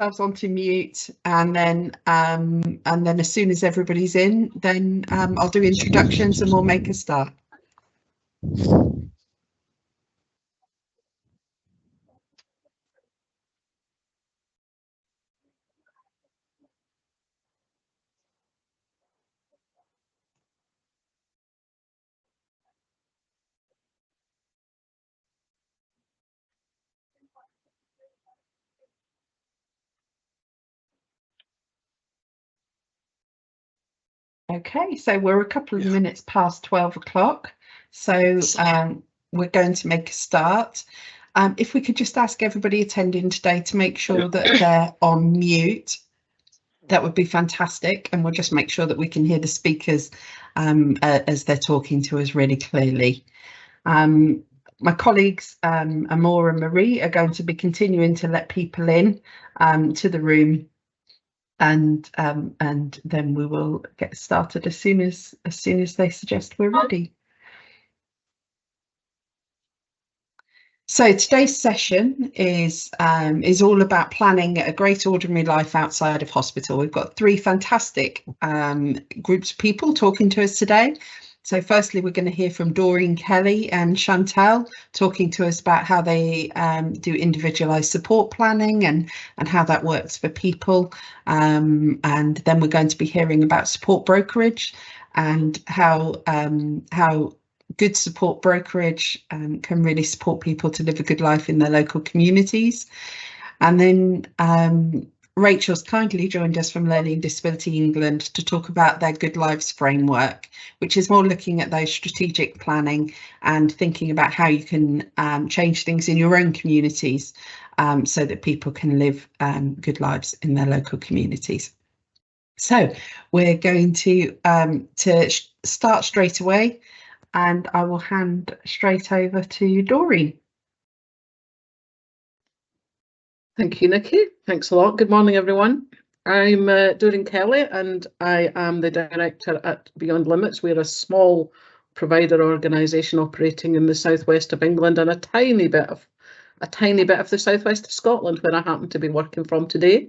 ourselves onto mute, and then as soon as everybody's in, then I'll do introductions and we'll make a start. Okay, so we're a couple of minutes past 12 o'clock, so we're going to make a start. If we could just ask everybody attending today to make sure that they're on mute, that would be fantastic, and we'll just make sure that we can hear the speakers as they're talking to us really clearly. My colleagues Amor and Marie are going to be continuing to let people in to the room, and then we will get started as soon as they suggest we're ready. So today's session is all about planning a great ordinary life outside of hospital. We've got three fantastic groups of people talking to us today. So firstly, we're going to hear from Doreen Kelly and Chantel talking to us about how they do individualised support planning and how that works for people. And then we're going to be hearing about support brokerage and how good support brokerage can really support people to live a good life in their local communities. And then Rachel's kindly joined us from Learning Disability England to talk about their Good Lives framework, which is more looking at those strategic planning and thinking about how you can change things in your own communities so that people can live good lives in their local communities. So we're going to start straight away, and I will hand straight over to Doreen. Thank you, Nikki. Thanks a lot. Good morning, everyone. I'm Doreen Kelly, and I am the director at Beyond Limits. We're a small provider organisation operating in the southwest of England and a tiny bit of the southwest of Scotland, where I happen to be working from today.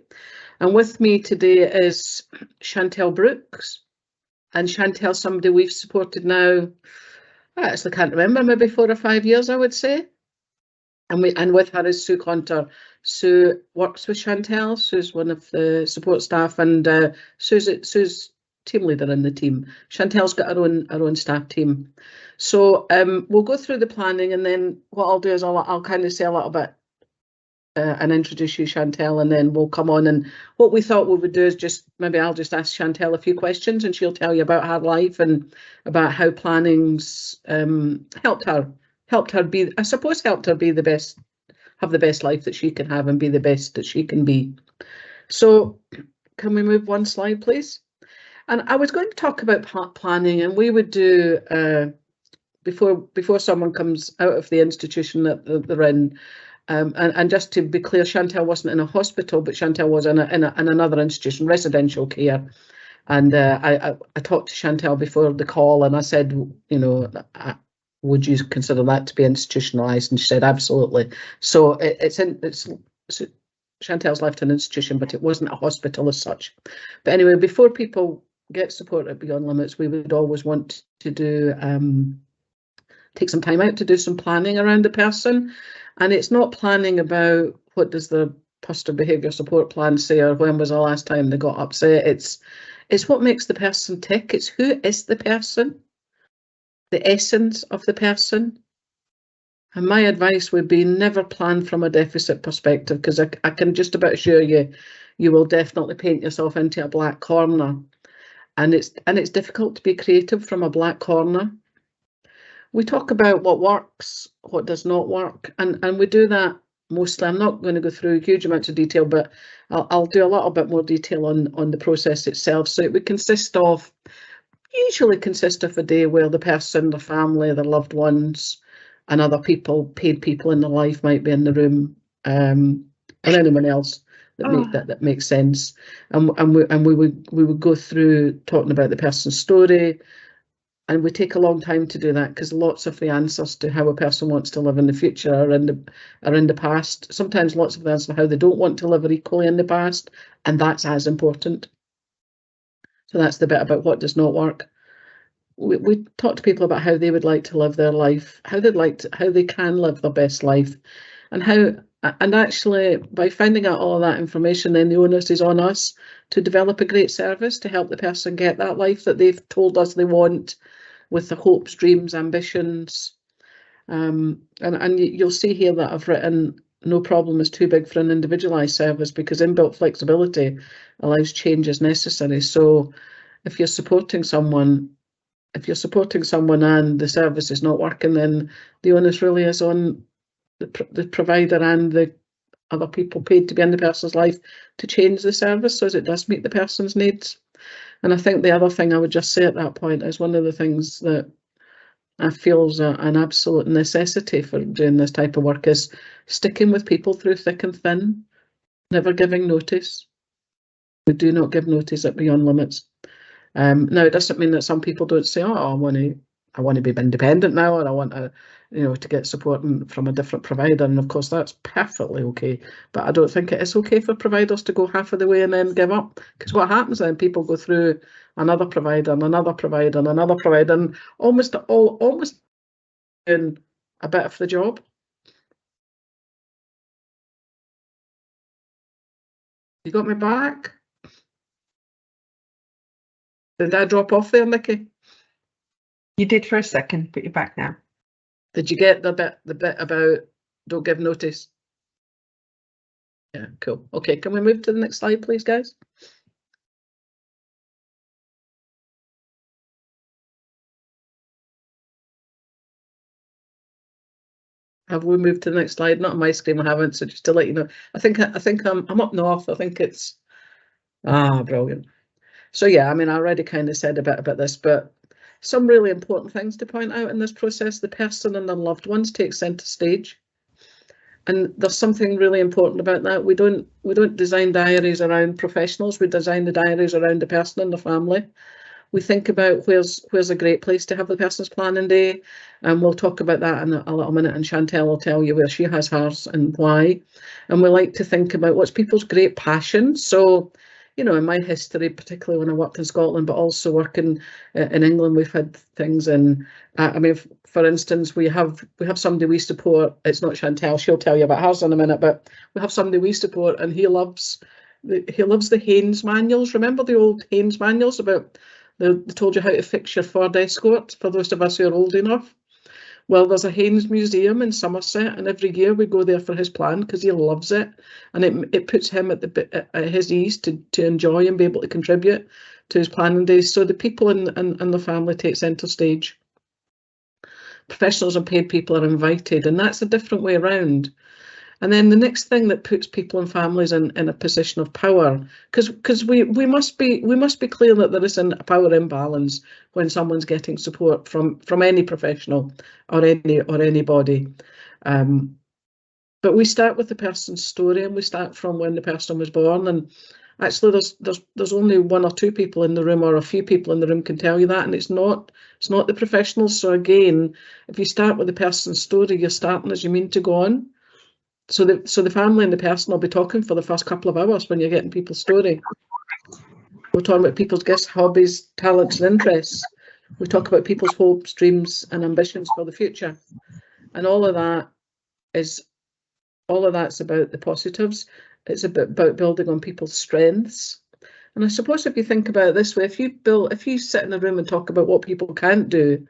And with me today is Chantel Brooks, and Chantel's somebody we've supported now. I actually can't remember, maybe 4 or 5 years, I would say. And with her is Sue Conter. Sue works with Chantel. Sue's one of the support staff, and Sue's team leader in the team. Chantel's got her own staff team. So we'll go through the planning, and then what I'll do is I'll kind of say a little bit and introduce you, Chantel, and then we'll come on. And what we thought we would do is I'll just ask Chantel a few questions, and she'll tell you about her life and about how planning's helped her be the best, have the best life that she can have and be the best that she can be. So can we move one slide, please? And I was going to talk about planning, and we would do before someone comes out of the institution that they're in. And just to be clear, Chantel wasn't in a hospital, but Chantel was in another institution, residential care. And I talked to Chantel before the call, and I said, you know, would you consider that to be institutionalised? And she said, absolutely. So Chantel's left an institution, but it wasn't a hospital as such. But anyway, before people get support at Beyond Limits, we would always want to do take some time out to do some planning around the person. And it's not planning about what does the positive behaviour support plan say, or when was the last time they got upset. It's what makes the person tick. It's who is the person, the essence of the person. And my advice would be never plan from a deficit perspective, because I can just about assure you, you will definitely paint yourself into a black corner. And it's difficult to be creative from a black corner. We talk about what works, what does not work, and we do that mostly. I'm not going to go through huge amounts of detail, but I'll do a little bit more detail on the process itself. So it would usually consist of a day where the person, the family, their loved ones, and other people, paid people in their life might be in the room, and anyone else that makes sense. And we would go through talking about the person's story, And we take a long time to do that because lots of the answers to how a person wants to live in the future are in the past. Sometimes lots of the answers to how they don't want to live are equally in the past, and that's as important. So that's the bit about what does not work. We talk to people about how they would like to live their life, how they can live their best life, and actually by finding out all of that information, then the onus is on us to develop a great service to help the person get that life that they've told us they want, with the hopes, dreams, ambitions. And you'll see here that I've written no problem is too big for an individualised service, because inbuilt flexibility allows change as necessary. So if you're supporting someone and the service is not working, then the onus really is on the provider and the other people paid to be in the person's life to change the service so as it does meet the person's needs. And I think the other thing I would just say at that point is one of the things that I feel is an absolute necessity for doing this type of work is sticking with people through thick and thin, never giving notice. We do not give notice at Beyond Limits. Now, it doesn't mean that some people don't say, oh, I want to be independent now, or I want to get support from a different provider. And of course, that's perfectly okay. But I don't think it is okay for providers to go half of the way and then give up. Because what happens then, people go through another provider and another provider and another provider, and almost doing a bit of the job. You got me back? Did I drop off there, Nikki? You did for a second, but you're back now. Did you get the bit about don't give notice? Yeah, cool. Okay, can we move to the next slide, please, guys? Have we moved to the next slide? Not on my screen, I haven't. So just to let you know, I think I'm up north. I think it's brilliant. So yeah, I mean, I already kind of said a bit about this, but some really important things to point out in this process: the person and their loved ones take centre stage. And there's something really important about that. We don't design diaries around professionals. We design the diaries around the person and the family. We think about where's a great place to have the person's planning day, and we'll talk about that in a little minute, and Chantel will tell you where she has hers and why. And we like to think about what's people's great passion. So, in my history, particularly when I worked in Scotland, but also working in England, we've had things in, I mean, for instance, we have somebody we support. It's not Chantel, she'll tell you about hers in a minute, but we have somebody we support, and he loves the Haynes manuals. Remember the old Haynes manuals about they told you how to fix your Ford Escort, for those of us who are old enough? Well, there's a Haynes Museum in Somerset, and every year we go there for his plan because he loves it, and it puts him at his ease to enjoy and be able to contribute to his planning days. So the people and the family take centre stage. Professionals and paid people are invited, and that's a different way around. And then the next thing that puts people and families in a position of power, because we must be clear that there isn't a power imbalance when someone's getting support from any professional or anybody. But we start with the person's story, and we start from when the person was born. And actually, there's only one or two people in the room, or a few people in the room can tell you that, and it's not the professionals. So again, if you start with the person's story, you're starting as you mean to go on. So the family and the person will be talking for the first couple of hours when you're getting people's story. We're talking about people's gifts, hobbies, talents and interests. We talk about people's hopes, dreams and ambitions for the future. And all of that's about the positives. It's about building on people's strengths. And I suppose if you think about it this way, if you sit in a room and talk about what people can't do,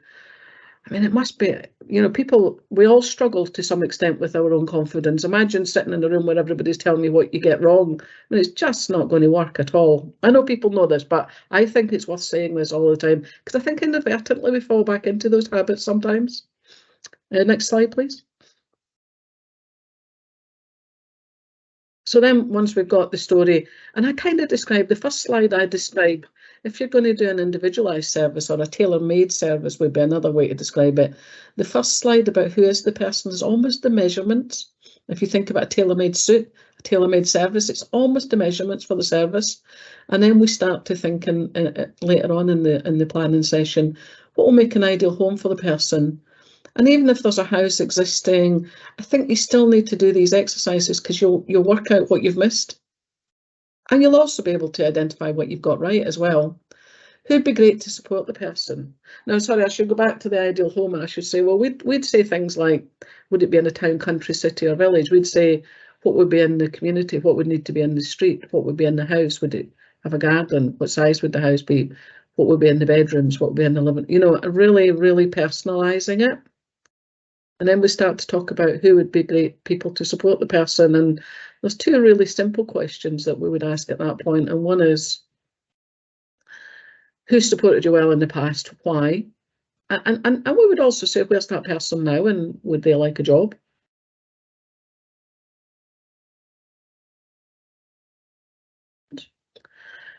I mean, it must be, we all struggle to some extent with our own confidence. Imagine sitting in a room where everybody's telling me what you get wrong. I mean, it's just not going to work at all. I know people know this, but I think it's worth saying this all the time, because I think inadvertently we fall back into those habits sometimes. Next slide, please. So then once we've got the story, and I kind of describe, the first slide I describe, if you're going to do an individualised service or a tailor-made service would be another way to describe it. The first slide about who is the person is almost the measurements. If you think about a tailor-made suit, a tailor-made service, it's almost the measurements for the service. And then we start to think later on in the planning session, what will make an ideal home for the person. And even if there's a house existing, I think you still need to do these exercises because you'll work out what you've missed. And you'll also be able to identify what you've got right as well. Who'd be great to support the person? Now, sorry, I should go back to the ideal home and I should say, well, we'd say things like, would it be in a town, country, city or village? We'd say, what would be in the community? What would need to be in the street? What would be in the house? Would it have a garden? What size would the house be? What would be in the bedrooms? What would be in the living? You know, really, really personalising it. And then we start to talk about who would be great people to support the person. And there's two really simple questions that we would ask at that point. And one is, who supported you well in the past? Why? And we would also say, where's that person now and would they like a job?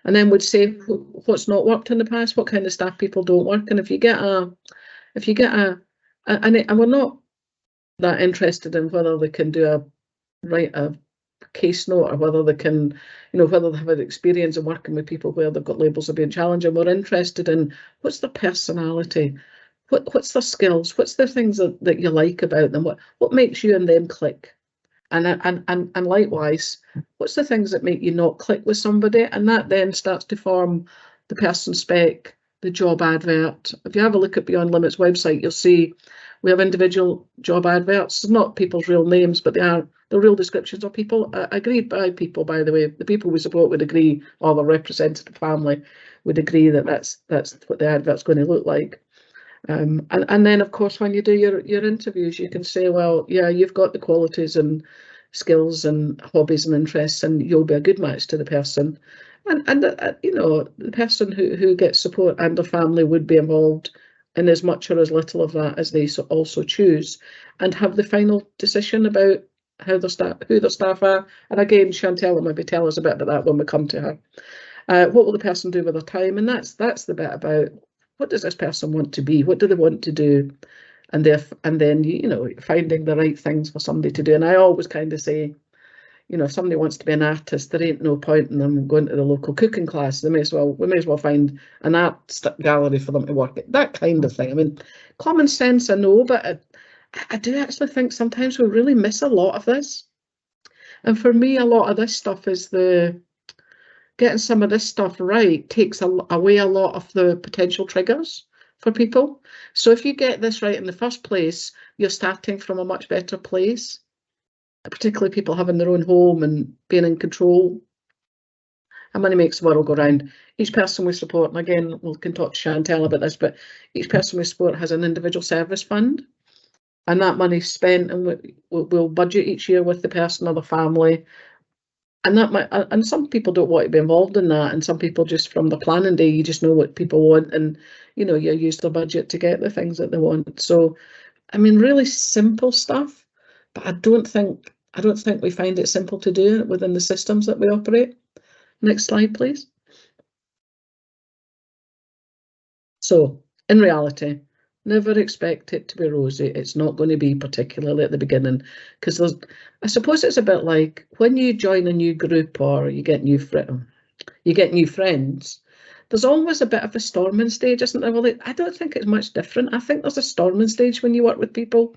And then we'd say what's not worked in the past, what kind of staff people don't work. And if you get and we're not that interested in whether they can write a case note or whether they can, you know, whether they have an experience of working with people where they've got labels of being challenging. We're interested in what's their personality, what's their skills, what's the things that you like about them, what makes you and them click. And likewise, what's the things that make you not click with somebody? And that then starts to form the person spec, the job advert. If you have a look at Beyond Limits website, you'll see we have individual job adverts. It's not people's real names, but they are the real descriptions of people, agreed by people, by the way. The people we support would agree, or the representative family would agree that that's what the advert's going to look like. And then, of course, when you do your interviews, you can say, well, yeah, you've got the qualities and skills and hobbies and interests, and you'll be a good match to the person. And you know, the person who gets support and the family would be involved in as much or as little of that as they also choose, and have the final decision about who their staff are. And again, Chantel will maybe tell us a bit about that when we come to her. What will the person do with their time? And that's the bit about, what does this person want to be? What do they want to do? And then, you know, finding the right things for somebody to do. And I always kind of say, you know, if somebody wants to be an artist, there ain't no point in them going to the local cooking class. We may as well find an art gallery for them to work at. That kind of thing. I mean, common sense, I know, but I do actually think sometimes we really miss a lot of this. And for me, a lot of this stuff is getting some of this stuff right takes away a lot of the potential triggers for people. So if you get this right in the first place, you're starting from a much better place, particularly people having their own home and being in control. And money makes the world go round. Each person we support, and again, we can talk to Chantel about this, but each person we support has an individual service fund. And that money's spent, and we'll budget each year with the person or the family. And that might, and some people don't want to be involved in that, and some people just from the planning day, you just know what people want, and you know, you use their budget to get the things that they want. So, I mean, really simple stuff, but I don't think we find it simple to do it within the systems that we operate. Next slide, please. So, in reality, never expect it to be rosy. It's not going to be, particularly at the beginning, because I suppose it's a bit like when you join a new group or you get new friends. There's always a bit of a storming stage, isn't there? Well, I don't think it's much different. I think there's a storming stage when you work with people,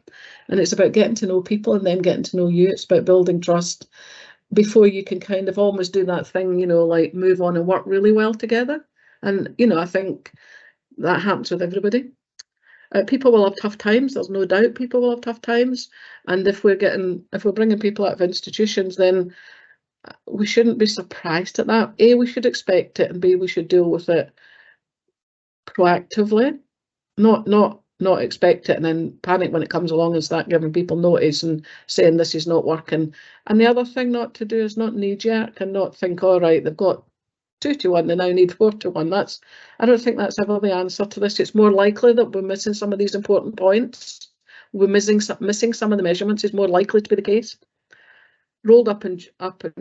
and it's about getting to know people and them getting to know you. It's about building trust before you can kind of almost do that thing, you know, like move on and work really well together. And, you know, I think that happens with everybody. People will have tough times. There's no doubt people will have tough times. And if we're bringing people out of institutions, then we shouldn't be surprised at that. A, we should expect it, and B, we should deal with it proactively, not expect it and then panic when it comes along and start giving people notice and saying this is not working. And the other thing not to do is not knee-jerk and not think, all right, they've got 2 to 1, they now need 4 to 1. I don't think that's ever the answer to this. It's more likely that we're missing some of these important points. We're missing some of the measurements is more likely to be the case. Rolled up and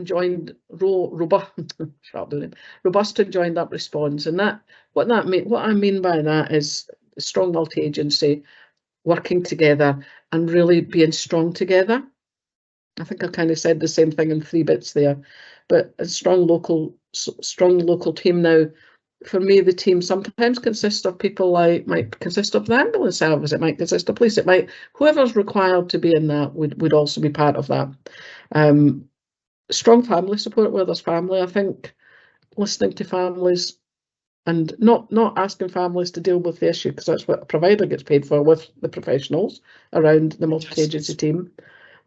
joined robust and joined up response. And what I mean by that is strong multi-agency, working together and really being strong together. I think I kind of said the same thing in 3 bits there, but a strong local team now. for me, the team sometimes consists of people might consist of the ambulance service, it might consist of police, it might, whoever's required to be in that would also be part of that. Strong family support where there's family. I think listening to families and not asking families to deal with the issue, because that's what a provider gets paid for with the professionals around the multi-agency team.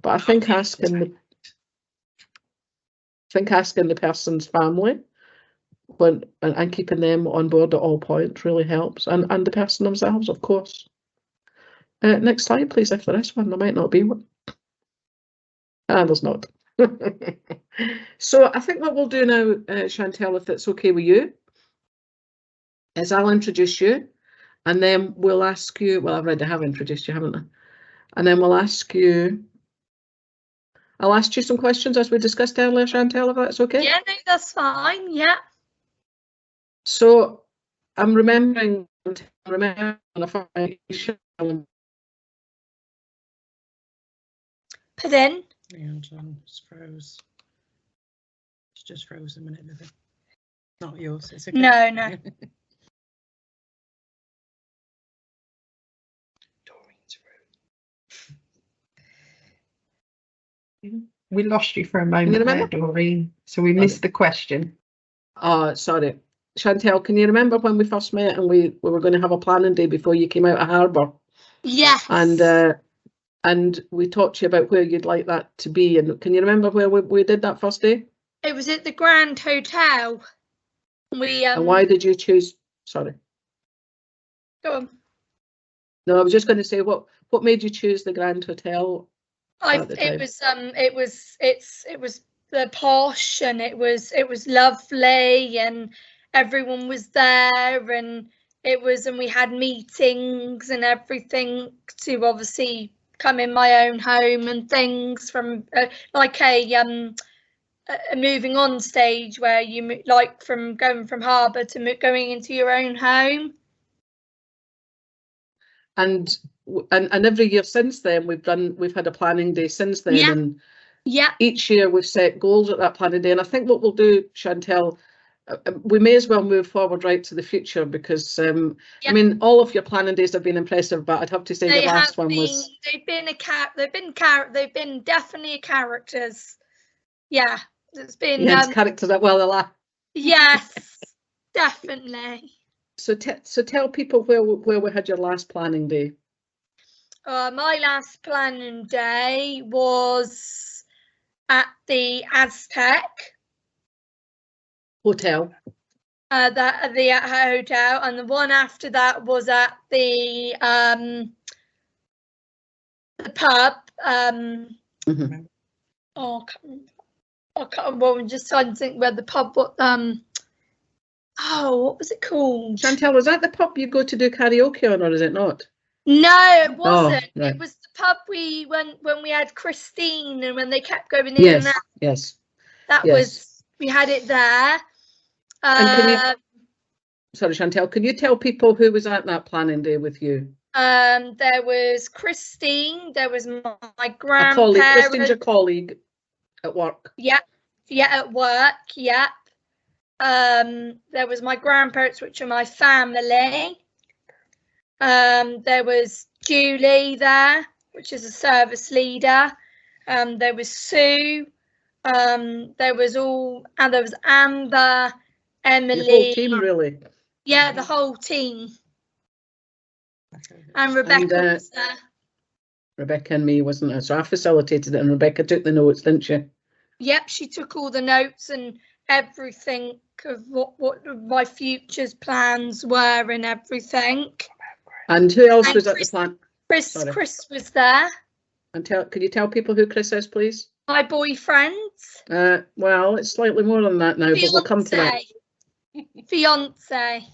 But I think asking the person's family and keeping them on board at all points really helps, and the person themselves, of course. Next slide, please, if there is one. There might not be one. There's not. So I think what we'll do now, Chantel, if it's okay with you, is I'll introduce you, and then we'll ask you, well, I've already have introduced you, haven't I? And then we'll ask you, I'll ask you some questions as we discussed earlier, Chantel, if that's okay? Yeah, no, that's fine, yeah. So I'm remembering if Put in. Yeah, John just froze. It's just froze a minute, Vivian. Not yours, it's okay. No. Doreen's Mm-hmm. We lost you for a moment there, Doreen, so we missed the question. Oh, sorry. Chantel, can you remember when we first met and we were going to have a planning day before you came out of Harbour? Yes. And we talked to you about where you'd like that to be. And can you remember where we did that first day? It was at the Grand Hotel. And why did you choose? Sorry. Go on. No, I was just going to say what made you choose the Grand Hotel? It was the posh, and it was lovely, and everyone was there, and we had meetings and everything to obviously come in my own home and things, from like a moving on stage where you like from going from Harbour to going into your own home. And every year since then we've had a planning day since then. Yeah. And yeah, each year we've set goals at that planning day. And I think what we'll do, Chantel, we may as well move forward right to the future, because I mean, all of your planning days have been impressive, but I'd have to say the last one was. They've been definitely characters. Yeah, it's been. Yes, characters that well alive. Yes, definitely. So tell people where we had your last planning day. My last planning day was at the Aztec Hotel. The hotel, and the one after that was at the pub. Mm-hmm. Oh, I can't remember. I'm just trying to think where the pub. What what was it called? Chantel, was that the pub you go to do karaoke on, or is it not? No, it wasn't. Oh, right. It was the pub we went when we had Christine, and when they kept going in and out. Yes. That was, we had it there. And sorry, Chantel, can you tell people who was at that planning day with you? There was Christine. There was my grandparents. A colleague. Christine's your colleague at work. Yeah, at work. Yeah. There was my grandparents, which are my family. There was Julie there, which is a service leader. There was Sue. There was Amber, Emily. The whole team, really. Yeah, the whole team. And Rebecca was there. Rebecca and me, wasn't it? So I facilitated it, and Rebecca took the notes, didn't she? Yep, she took all the notes and everything of what my future's plans were and everything. And who else was at the plan? Chris was there. And can you tell people who Chris is, please? My boyfriend. Well, it's slightly more than that now, but we'll come to that. Fiance.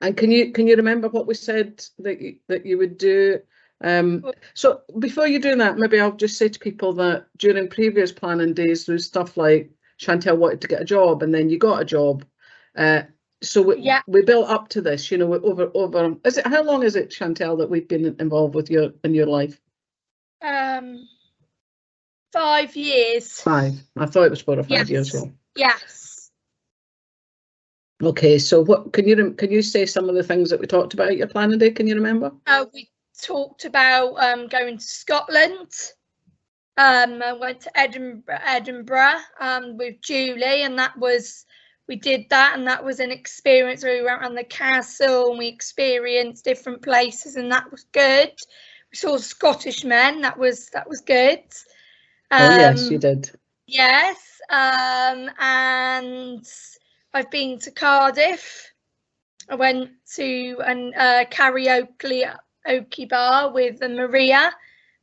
And can you remember what we said that you would do? So before you do that, maybe I'll just say to people that during previous planning days, there was stuff like Chantel wanted to get a job, and then you got a job. So we built up to this, you know, over. Is it, how long is it, Chantel, that we've been involved with in your life? 5 years. 5. I thought it was 4 or 5 years ago. Yes. Okay, so what can you say some of the things that we talked about at your planning day? Can you remember? We talked about going to Scotland. I went to Edinburgh with Julie, and we did that, and that was an experience where we went around the castle and we experienced different places, and that was good. We saw Scottish men, that was good. Oh yes, you did. Yes, and I've been to Cardiff. I went to a karaoke bar with Maria.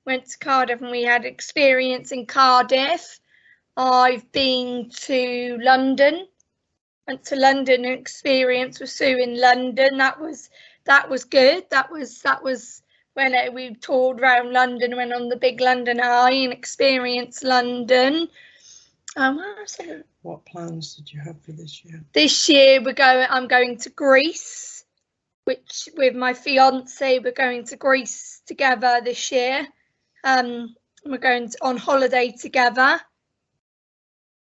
Went to Cardiff and we had experience in Cardiff. I've been to London. Went to London and experience with Sue in London. That was good. That was when we toured around London, went on the big London Eye and experienced London. What plans did you have for this year? This year I'm going to Greece, which with my fiance, we're going to Greece together this year. We're going on holiday together.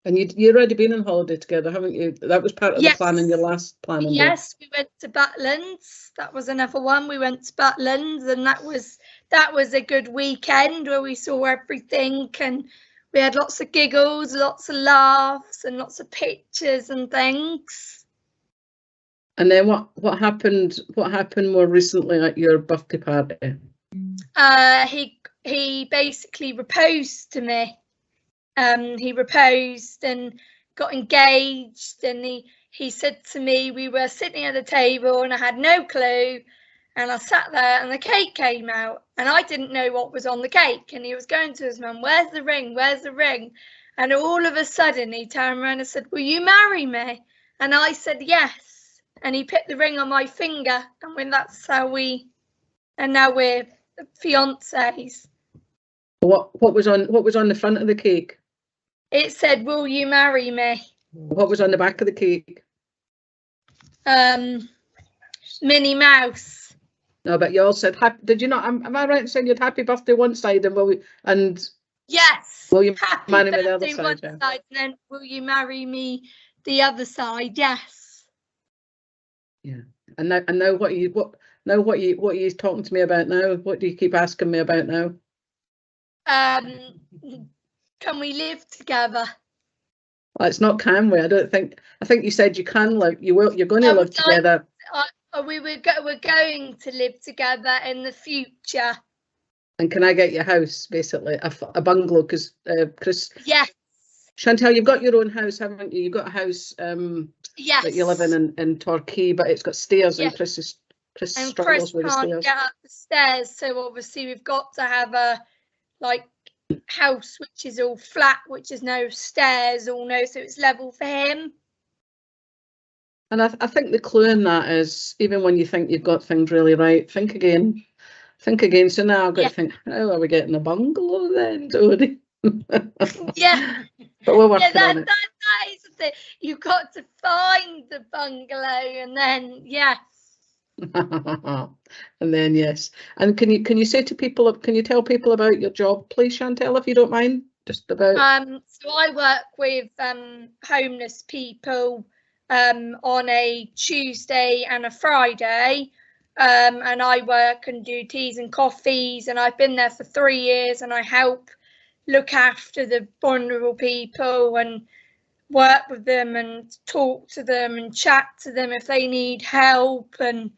And you've already been on holiday together, haven't you? That was part of the plan in your last planning day. Yes, we went to Butlins. That was another one. We went to Butlins, and that was a good weekend where we saw everything, and we had lots of giggles, lots of laughs, and lots of pictures and things. And then what happened? What happened more recently at your birthday party? He basically proposed to me. He proposed and got engaged, and he said to me, we were sitting at the table and I had no clue, and I sat there and the cake came out and I didn't know what was on the cake, and he was going to his mum, where's the ring, where's the ring? And all of a sudden he turned around and said, will you marry me? And I said yes, and he put the ring on my finger, and when that's how now we're fiancés. What was on the front of the cake? It said, will you marry me? What was on the back of the cake? Minnie Mouse. No, but you all said happy. Did you not? Am I right in saying you had happy birthday one side and yes, will you happy marry me birthday the other side? One Yeah. side, and then will you marry me the other side? Yes. Yeah. And now what are you talking to me about now? What do you keep asking me about now? Can we live together? Well, it's not can we? I think you said you can live. You will. You're going to live together. We're going to live together in the future. And can I get your house, basically a bungalow? Because Chris. Yes. Chantal, you've got your own house, haven't you? You've got a house. Yes. That you live in Torquay, but it's got stairs, yes. And Chris struggles with the stairs. Can't get up the stairs, so obviously we've got to have a house which is all flat, which is no stairs, so it's level for him. And I think the clue in that is, even when you think you've got things really right, think again. So now I've got to think, how are we getting a bungalow then, Dodie? Yeah. But we're working on it. That is the thing. You've got to find the bungalow, and then yes. And then yes. And can you say to people, can you tell people about your job, please, Chantal, if you don't mind? Just about. So I work with homeless people on a Tuesday and a Friday. And I work and do teas and coffees, and I've been there for 3 years, and I help look after the vulnerable people and work with them and talk to them and chat to them if they need help, and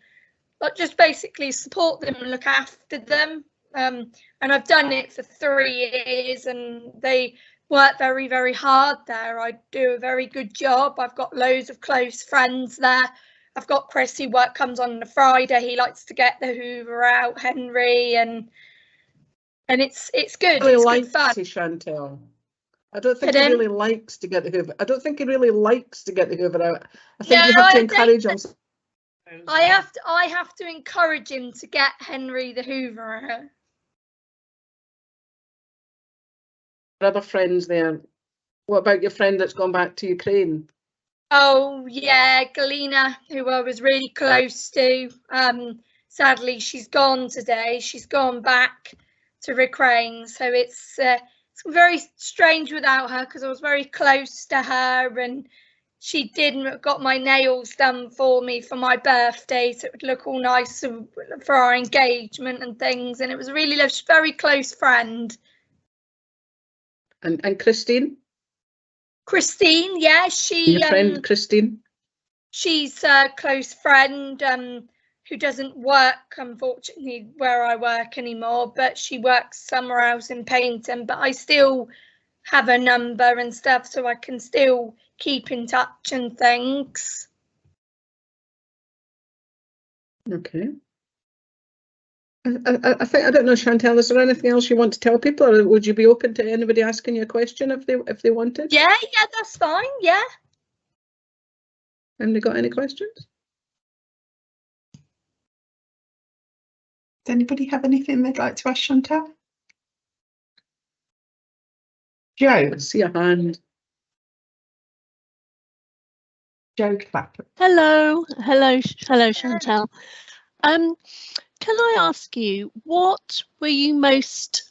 just basically support them and look after them. And I've done it for 3 years, and they work very, very hard there. I do a very good job. I've got loads of close friends there. I've got Chris, who comes on a Friday. He likes to get the Hoover out, Henry, and it's good. Really it's good fun. Chantal. I don't think he really likes to get the Hoover. I don't think he really likes to get the Hoover out. I think you have to encourage him. I have to encourage him to get Henry the Hoover out. Other friends there. What about your friend that's gone back to Ukraine? Oh yeah, Galina, who I was really close to. Sadly, she's gone today. She's gone back to Ukraine, so it's very strange without her, because I was very close to her, and she got my nails done for me for my birthday, so it would look all nice for our engagement and things. And it was really lovely. She's a very close friend. And Christine? Christine, yeah, Your friend Christine? She's a close friend who doesn't work, unfortunately, where I work anymore, but she works somewhere else in Paynton. But I still have a number and stuff, so I can still keep in touch and things. Okay. I think, I don't know, Chantal, is there anything else you want to tell people, or would you be open to anybody asking you a question if they wanted? Yeah, that's fine, yeah. Have they got any questions? Does anybody have anything they'd like to ask Chantal? Joe. I see a hand. Joe Clapham. Hello, Chantal. Can I ask you, what were you most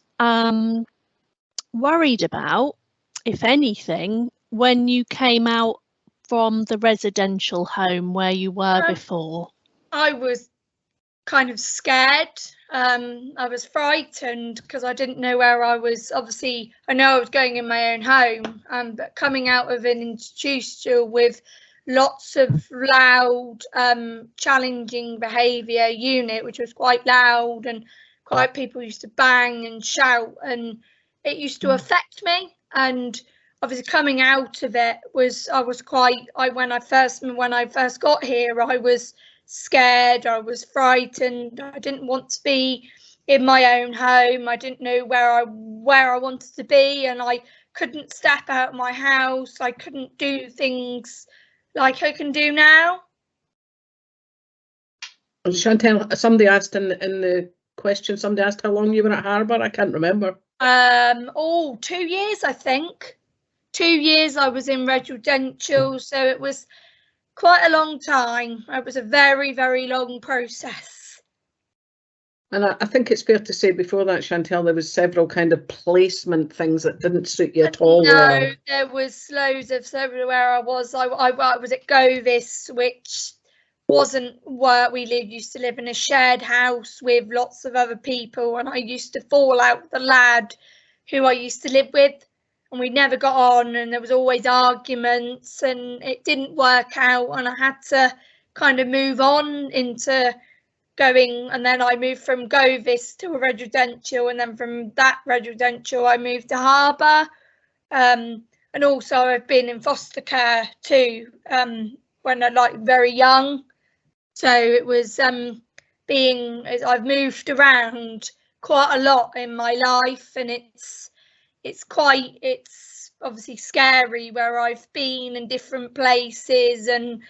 worried about, if anything, when you came out from the residential home where you were before? I was kind of scared. I was frightened because I didn't know where I was. Obviously, I know I was going in my own home, but coming out of an institution with lots of loud, challenging behaviour unit, which was quite loud, and quite people used to bang and shout, and it used to affect me. And obviously coming out of it when I first got here, I was scared, I was frightened, I didn't want to be in my own home, I didn't know where I wanted to be, and I couldn't step out of my house, I couldn't do things like I can do now. Chantal, somebody asked in the question, somebody asked how long you were at Harbour. I can't remember. 2 years, I think. 2 years I was in residential, so it was quite a long time. It was a very, very long process. And I think it's fair to say before that, Chantal, there was several kind of placement things that didn't suit you at all. No, there was loads of where I was. I was at Govis, which wasn't where we used to live in a shared house with lots of other people, and I used to fall out with the lad who I used to live with, and we never got on, and there was always arguments, and it didn't work out, and I had to kind of move on into going, and then I moved from Govis to a residential, and then from that residential I moved to Harbour, and also I've been in foster care too, when I very young. So it was I've moved around quite a lot in my life, and it's obviously scary where I've been in different places, and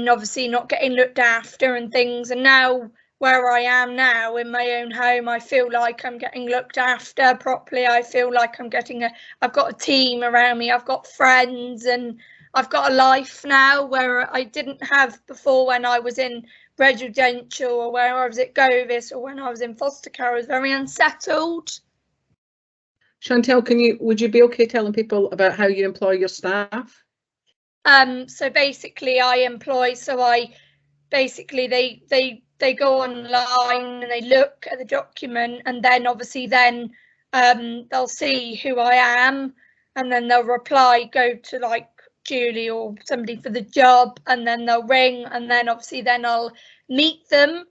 obviously not getting looked after and things. And now where I am now in my own home, I feel like I'm getting looked after properly. I feel like I've got a team around me, I've got friends, and I've got a life now where I didn't have before when I was in residential, or where I was at Govis, or when I was in foster care. I was very unsettled. Chantal, would you be okay telling people about how you employ your staff? So basically they go online and they look at the document, and then obviously they'll see who I am, and then they'll reply, go to like Julie or somebody for the job, and then they'll ring, and then obviously then I'll meet them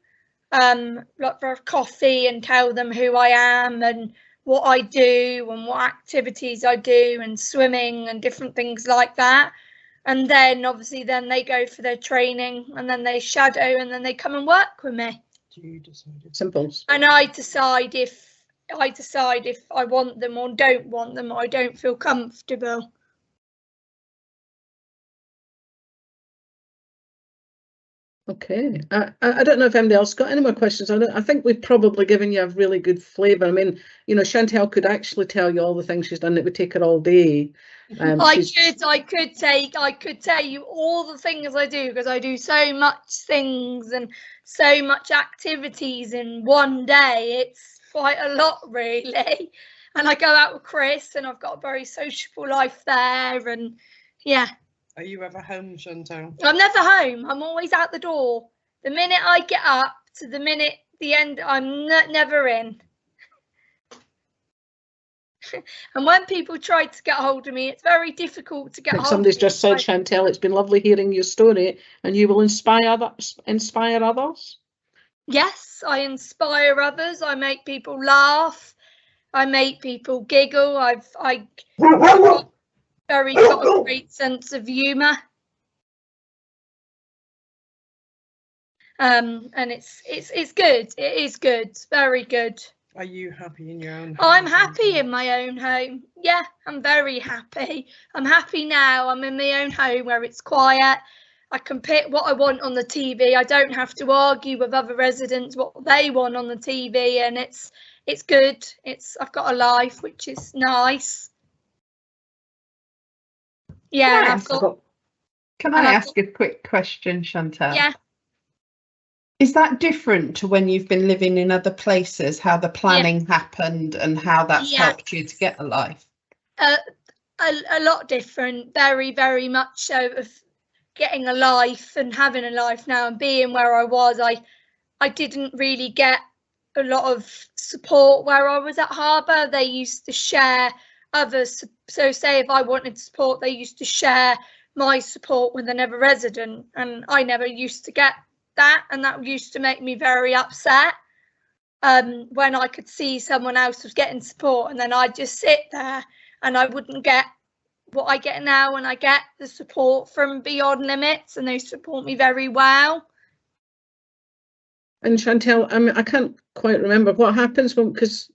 like for a coffee and tell them who I am and what I do and what activities I do, and swimming and different things like that. And then obviously then they go for their training, and then they shadow, and then they come and work with me. Simple. And I decide if I want them or don't want them, or I don't feel comfortable. Okay, I don't know if anybody else got any more questions. I think we've probably given you a really good flavour. I mean, you know, Chantal could actually tell you all the things she's done. It would take her all day. I could tell you all the things I do, because I do so much things and so much activities in one day. It's quite a lot, really. And I go out with Chris, and I've got a very sociable life there, and yeah, Are you ever home, Chantal? I'm never home. I'm always out the door. The minute I get up to the minute the end, I'm never in. And when people try to get hold of me, it's very difficult to get hold Somebody's of me. just said, Chantal, it's been lovely hearing your story, and you will inspire others. Yes, I inspire others. I make people laugh. I make people giggle. I've got a great sense of humour. And it's good. It is good. It's very good. Are you happy in your own home? I'm happy in my own home. Yeah, I'm very happy. I'm happy now. I'm in my own home where it's quiet. I can pick what I want on the TV. I don't have to argue with other residents what they want on the TV, and it's good. I've got a life, which is nice. Yeah, Can I ask a quick question, Chantal? Yeah. Is that different to when you've been living in other places, how the planning happened and how that's helped you to get a life? A lot different, very, very much so, of getting a life and having a life now and being where I was. I didn't really get a lot of support where I was at Harbour. They used to share others. So say if I wanted support, they used to share my support with another resident, and I never used to get that, and that used to make me very upset when I could see someone else was getting support, and then I'd just sit there and I wouldn't get what I get now, and I get the support from Beyond Limits, and they support me very well. And Chantal, I can't quite remember what happens because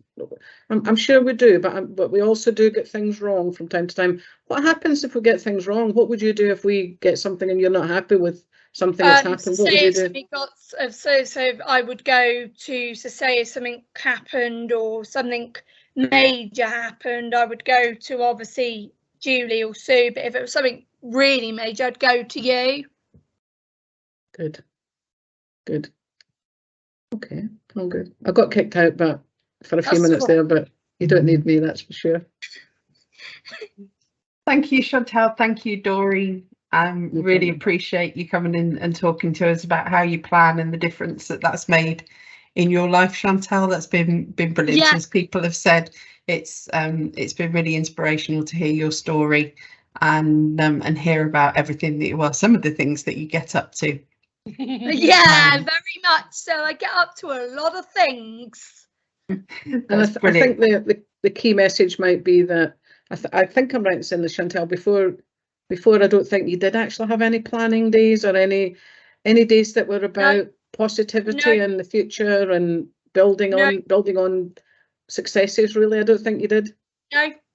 I'm sure we do, but we also do get things wrong from time to time. What happens if we get things wrong? What would you do if we get something and you're not happy with something that's happened? What would you do? So I would go to say if something happened or something major happened, I would go to obviously Julie or Sue, but if it was something really major, I'd go to you. Good. Okay, all good. I got kicked out for a few minutes there, but you don't need me, that's for sure. Thank you, Chantal. Thank you, Doreen. Really appreciate you coming in and talking to us about how you plan and the difference that's made in your life, Chantal. That's been brilliant. Yeah. As people have said, it's been really inspirational to hear your story and hear about everything some of the things that you get up to. Yeah, very much so. I get up to a lot of things. And I think the key message might be that I think I'm right in saying this, Chantal, before I don't think you did actually have any planning days or any days that were about positivity in the future and building on successes, really. I don't think you did.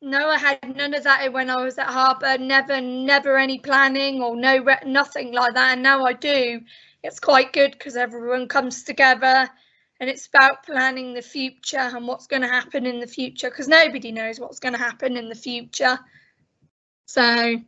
No, I had none of that when I was at Harbour. Never any planning or nothing like that. And now I do. It's quite good because everyone comes together, and it's about planning the future and what's going to happen in the future, because nobody knows what's going to happen in the future. So.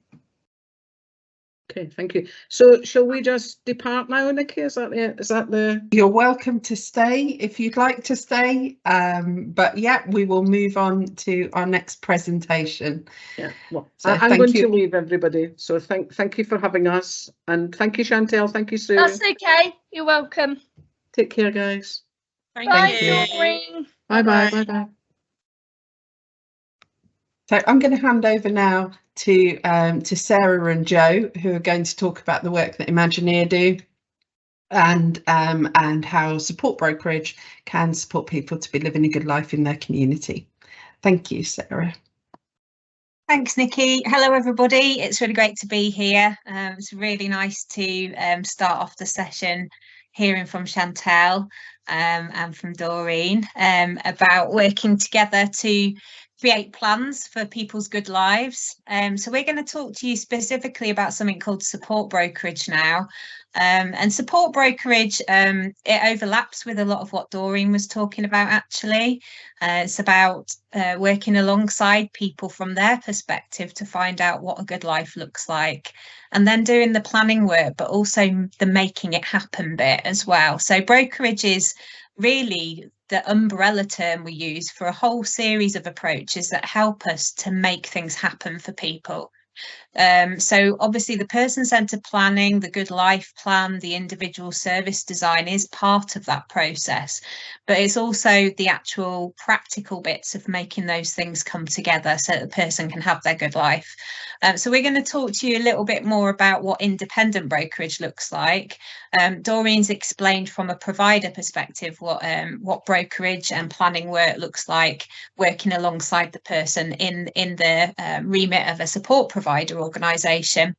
Okay, thank you. So shall we just depart now, Nikki? Is that the? You're welcome to stay if you'd like to stay. But yeah, we will move on to our next presentation. Yeah, well, so I'm going to leave everybody. So thank you for having us, and thank you, Chantal. Thank you, Sue. That's okay. You're welcome. Take care, guys. Thank you. Bye bye. So I'm going to hand over now to Sarah and Joe, who are going to talk about the work that Imagineer do and how Support Brokerage can support people to be living a good life in their community. Thank you, Sarah. Thanks, Nikki. Hello, everybody. It's really great to be here. It's really nice to start off the session hearing from Chantal and from Doreen about working together to create plans for people's good lives. So we're going to talk to you specifically about something called Support Brokerage now. And Support Brokerage, it overlaps with a lot of what Doreen was talking about, actually. It's about working alongside people from their perspective to find out what a good life looks like, and then doing the planning work, but also the making it happen bit as well. So brokerage is really the umbrella term we use for a whole series of approaches that help us to make things happen for people. So obviously the person-centred planning, the Good Life Plan, the individual service design is part of that process, but it's also the actual practical bits of making those things come together so that the person can have their good life. So we're going to talk to you a little bit more about what independent brokerage looks like. Doreen's explained from a provider perspective what brokerage and planning work looks like, working alongside the person in the remit of a support provider organisation.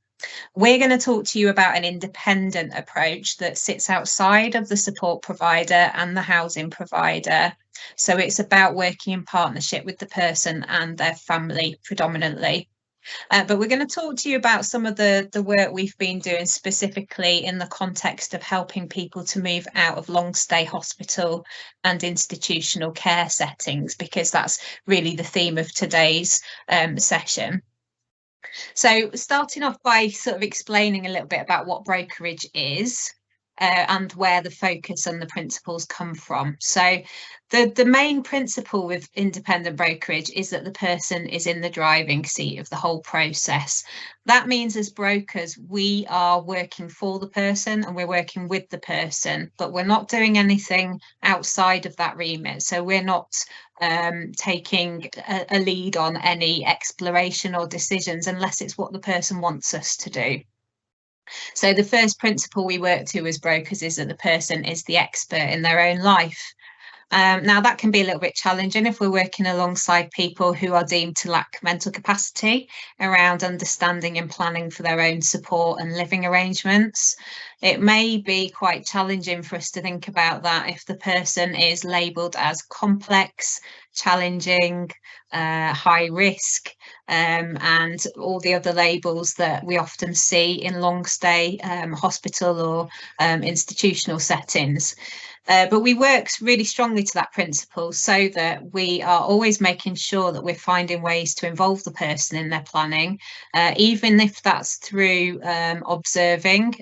We're going to talk to you about an independent approach that sits outside of the support provider and the housing provider. So it's about working in partnership with the person and their family predominantly. But we're going to talk to you about some of the work we've been doing specifically in the context of helping people to move out of long stay hospital and institutional care settings, because that's really the theme of today's session. So starting off by sort of explaining a little bit about what brokerage is and where the focus and the principles come from. So the main principle with independent brokerage is that the person is in the driving seat of the whole process. That means as brokers, we are working for the person and we're working with the person, but we're not doing anything outside of that remit. So we're not taking a lead on any exploration or decisions unless it's what the person wants us to do. So the first principle we work to as brokers is that the person is the expert in their own life. Now that can be a little bit challenging if we're working alongside people who are deemed to lack mental capacity around understanding and planning for their own support and living arrangements. It may be quite challenging for us to think about that if the person is labelled as complex, challenging, high risk, and all the other labels that we often see in long stay hospital or institutional settings. But we work really strongly to that principle so that we are always making sure that we're finding ways to involve the person in their planning, even if that's through observing,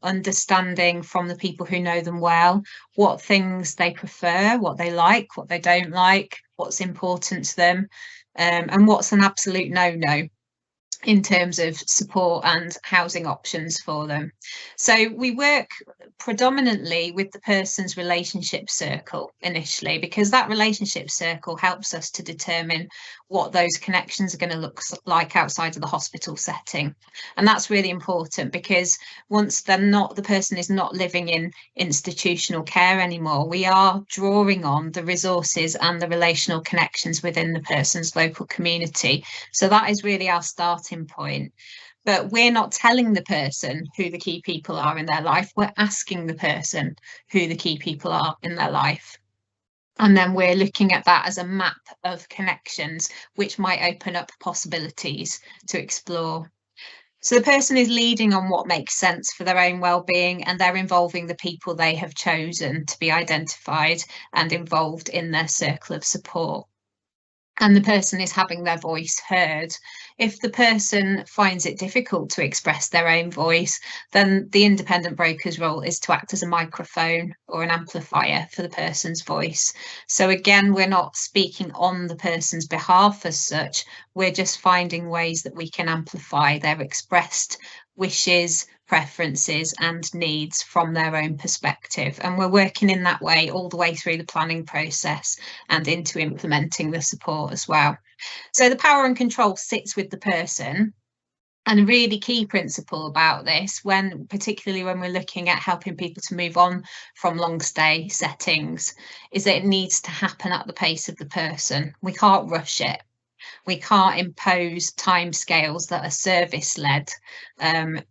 understanding from the people who know them well, what things they prefer, what they like, what they don't like, what's important to them, and what's an absolute no-no in terms of support and housing options for them. So we work predominantly with the person's relationship circle initially, because that relationship circle helps us to determine what those connections are going to look like outside of the hospital setting. And that's really important, because once the person is not living in institutional care anymore, we are drawing on the resources and the relational connections within the person's local community. So that is really our starting point. But we're not telling the person who the key people are in their life, we're asking the person who the key people are in their life. And then we're looking at that as a map of connections, which might open up possibilities to explore. So the person is leading on what makes sense for their own well-being, and they're involving the people they have chosen to be identified and involved in their circle of support. And the person is having their voice heard. If the person finds it difficult to express their own voice, then the independent broker's role is to act as a microphone or an amplifier for the person's voice. So again, we're not speaking on the person's behalf as such, we're just finding ways that we can amplify their expressed wishes, preferences and needs from their own perspective. And we're working in that way all the way through the planning process and into implementing the support as well. So the power and control sits with the person. And a really key principle about this, particularly when we're looking at helping people to move on from long stay settings, is that it needs to happen at the pace of the person. We can't rush it. We can't impose timescales that are service-led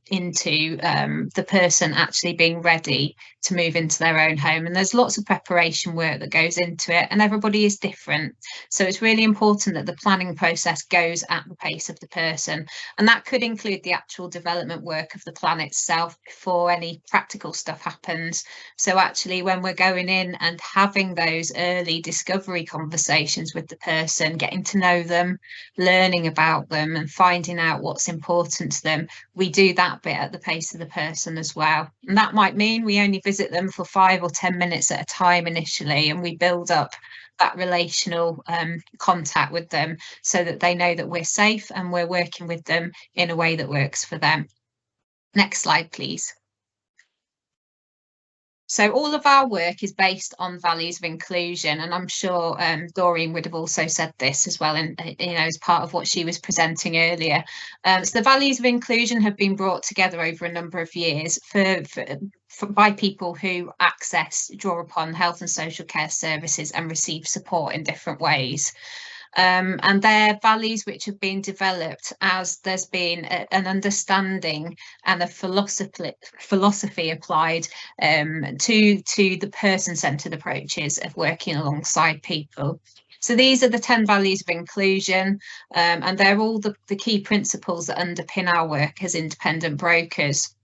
into the person actually being ready to move into their own home. And there's lots of preparation work that goes into it, and everybody is different. So it's really important that the planning process goes at the pace of the person. And that could include the actual development work of the plan itself before any practical stuff happens. So actually, when we're going in and having those early discovery conversations with the person, getting to know them, learning about them and finding out what's important to them, we do that bit at the pace of the person as well. And that might mean we only visit them for 5 or 10 minutes at a time initially, and we build up that relational contact with them, so that they know that we're safe and we're working with them in a way that works for them. Next slide, please. So all of our work is based on values of inclusion, and I'm sure Doreen would have also said this as well, and as part of what she was presenting earlier. So the values of inclusion have been brought together over a number of years by people who draw upon health and social care services and receive support in different ways. And they're values which have been developed as there's been an understanding and a philosophy applied to the person-centred approaches of working alongside people. So these are the 10 values of inclusion, and they're all the key principles that underpin our work as independent brokers.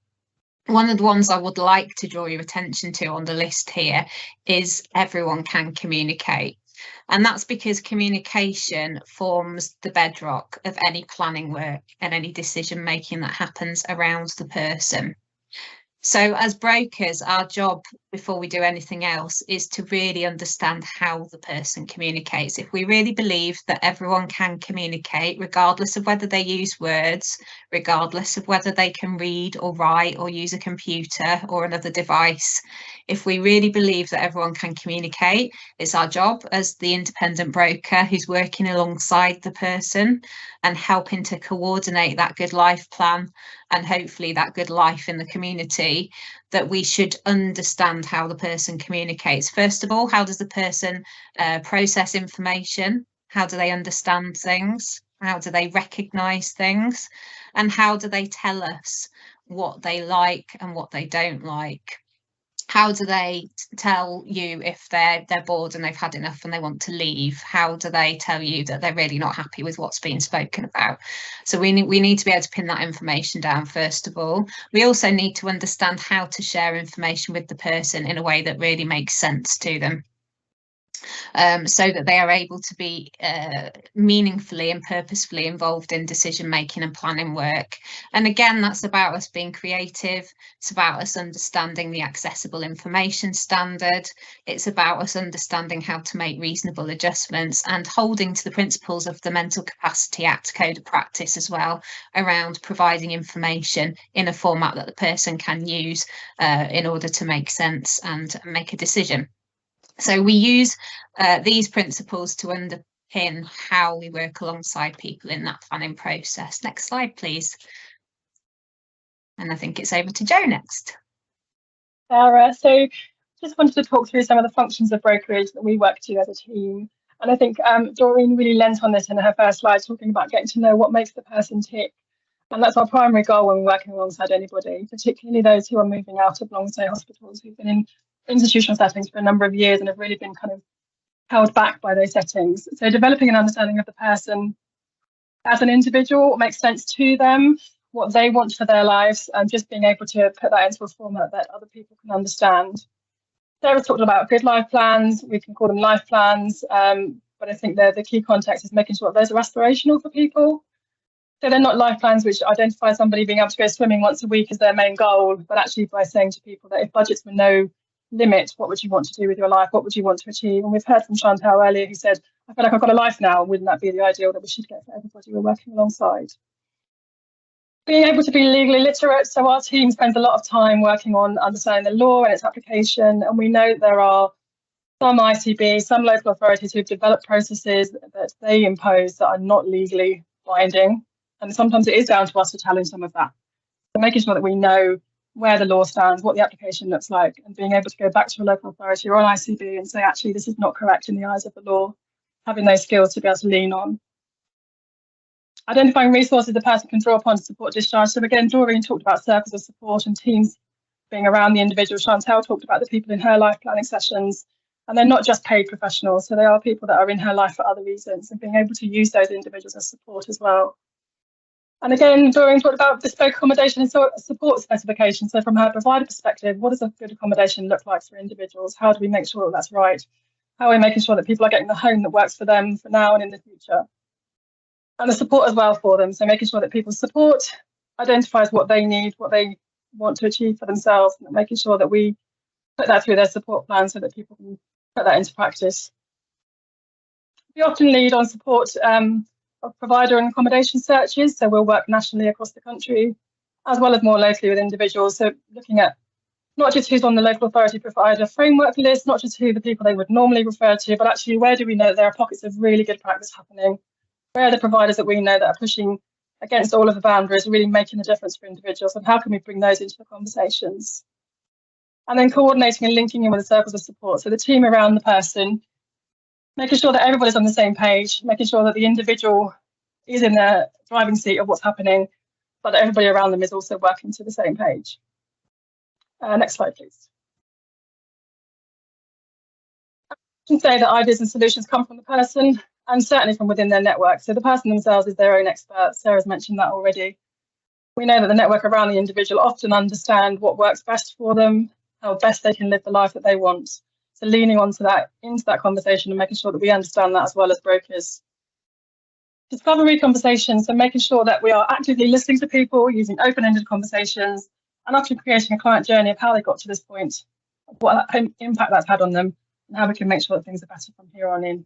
One of the ones I would like to draw your attention to on the list here is everyone can communicate. And that's because communication forms the bedrock of any planning work and any decision making that happens around the person. So as brokers, our job before we do anything else is to really understand how the person communicates. If we really believe that everyone can communicate, regardless of whether they use words, regardless of whether they can read or write or use a computer or another device, if we really believe that everyone can communicate, it's our job as the independent broker who's working alongside the person and helping to coordinate that good life plan and hopefully that good life in the community, that we should understand how the person communicates. First of all, how does the person process information? How do they understand things? How do they recognise things? And how do they tell us what they like and what they don't like? How do they tell you if they're bored and they've had enough and they want to leave? How do they tell you that they're really not happy with what's being spoken about? So we need to be able to pin that information down, first of all. We also need to understand how to share information with the person in a way that really makes sense to them. So that they are able to be meaningfully and purposefully involved in decision making and planning work. And again, that's about us being creative. It's about us understanding the accessible information standard. It's about us understanding how to make reasonable adjustments and holding to the principles of the Mental Capacity Act Code of Practice as well, around providing information in a format that the person can use in order to make sense and make a decision. So we use these principles to underpin how we work alongside people in that planning process. Next slide, please. And I think it's over to Jo next. Sarah, so just wanted to talk through some of the functions of brokerage that we work to as a team. And I think Doreen really lent on this in her first slide, talking about getting to know what makes the person tick. And that's our primary goal when we're working alongside anybody, particularly those who are moving out of long-stay hospitals, who've been in institutional settings for a number of years and have really been kind of held back by those settings. So developing an understanding of the person as an individual, what makes sense to them, what they want for their lives, and just being able to put that into a format that other people can understand. Sarah's talked about good life plans. We can call them life plans, but I think the key context is making sure that those are aspirational for people. So they're not life plans which identify somebody being able to go swimming once a week as their main goal, but actually by saying to people that if budgets were no limit, what would you want to do with your life? What would you want to achieve? And we've heard from Chantal earlier, who said, I feel like I've got a life now. Wouldn't that be the ideal that we should get for everybody we're working alongside? Being able to be legally literate. So our team spends a lot of time working on understanding the law and its application. And we know there are some ICB, some local authorities who've developed processes that they impose that are not legally binding. And sometimes it is down to us to challenge some of that. So making sure that we know where the law stands, what the application looks like, and being able to go back to a local authority or an ICB and say, actually, this is not correct in the eyes of the law, having those skills to be able to lean on. Identifying resources the person can draw upon to support discharge. So again, Doreen talked about circles of support and teams being around the individual. Chantal talked about the people in her life planning sessions, and they're not just paid professionals. So they are people that are in her life for other reasons, and being able to use those individuals as support as well. And again, Doreen talked about bespoke accommodation and support specifications. So from her provider perspective, what does a good accommodation look like for individuals? How do we make sure that that's right? How are we making sure that people are getting the home that works for them for now and in the future? And the support as well for them. So making sure that people's support identifies what they need, what they want to achieve for themselves, and making sure that we put that through their support plan so that people can put that into practice. We often lead on support of provider and accommodation searches, so we'll work nationally across the country, as well as more locally with individuals. So looking at not just who's on the local authority provider framework list, not just who the people they would normally refer to, but actually where do we know that there are pockets of really good practice happening? Where are the providers that we know that are pushing against all of the boundaries, really making a difference for individuals, and how can we bring those into the conversations? And then coordinating and linking in with the circles of support. So the team around the person, making sure that everybody's on the same page, making sure that the individual is in the driving seat of what's happening, but that everybody around them is also working to the same page. Next slide, please. I can say that ideas and solutions come from the person and certainly from within their network. So the person themselves is their own expert. Sarah's mentioned that already. We know that the network around the individual often understand what works best for them, how best they can live the life that they want. So leaning into that conversation and making sure that we understand that as well as brokers. Discovery conversations, so making sure that we are actively listening to people, using open-ended conversations, and actually creating a client journey of how they got to this point, what impact that's had on them, and how we can make sure that things are better from here on in.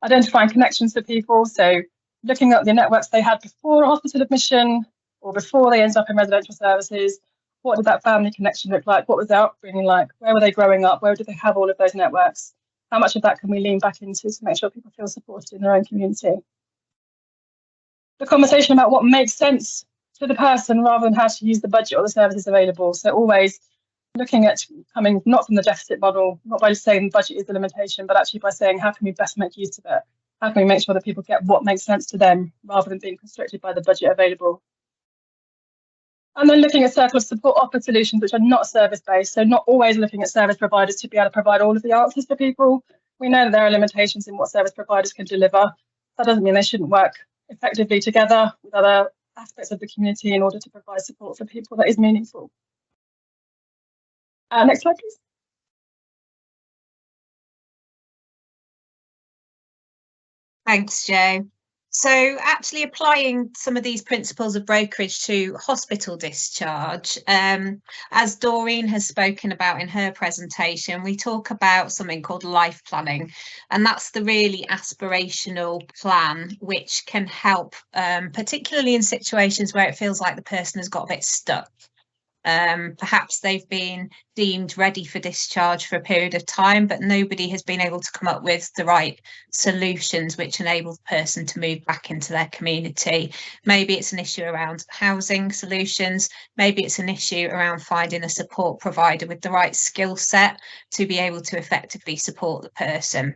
Identifying connections to people, so looking at the networks they had before a hospital admission or before they ended up in residential services. What did that family connection look like? What was their upbringing like? Where were they growing up? Where did they have all of those networks? How much of that can we lean back into to make sure people feel supported in their own community? The conversation about what makes sense to the person rather than how to use the budget or the services available. So always looking at coming not from the deficit model, not by just saying the budget is the limitation, but actually by saying how can we best make use of it? How can we make sure that people get what makes sense to them rather than being constricted by the budget available? And then looking at circle of support offer solutions which are not service-based, so not always looking at service providers to be able to provide all of the answers for people. We know that there are limitations in what service providers can deliver. That doesn't mean they shouldn't work effectively together with other aspects of the community in order to provide support for people that is meaningful. Next slide, please. Thanks, Jo. So actually applying some of these principles of brokerage to hospital discharge, as Doreen has spoken about in her presentation, we talk about something called life planning, and that's the really aspirational plan which can help, particularly in situations where it feels like the person has got a bit stuck. Perhaps they've been deemed ready for discharge for a period of time, but nobody has been able to come up with the right solutions which enable the person to move back into their community. Maybe it's an issue around housing solutions, maybe it's an issue around finding a support provider with the right skill set to be able to effectively support the person.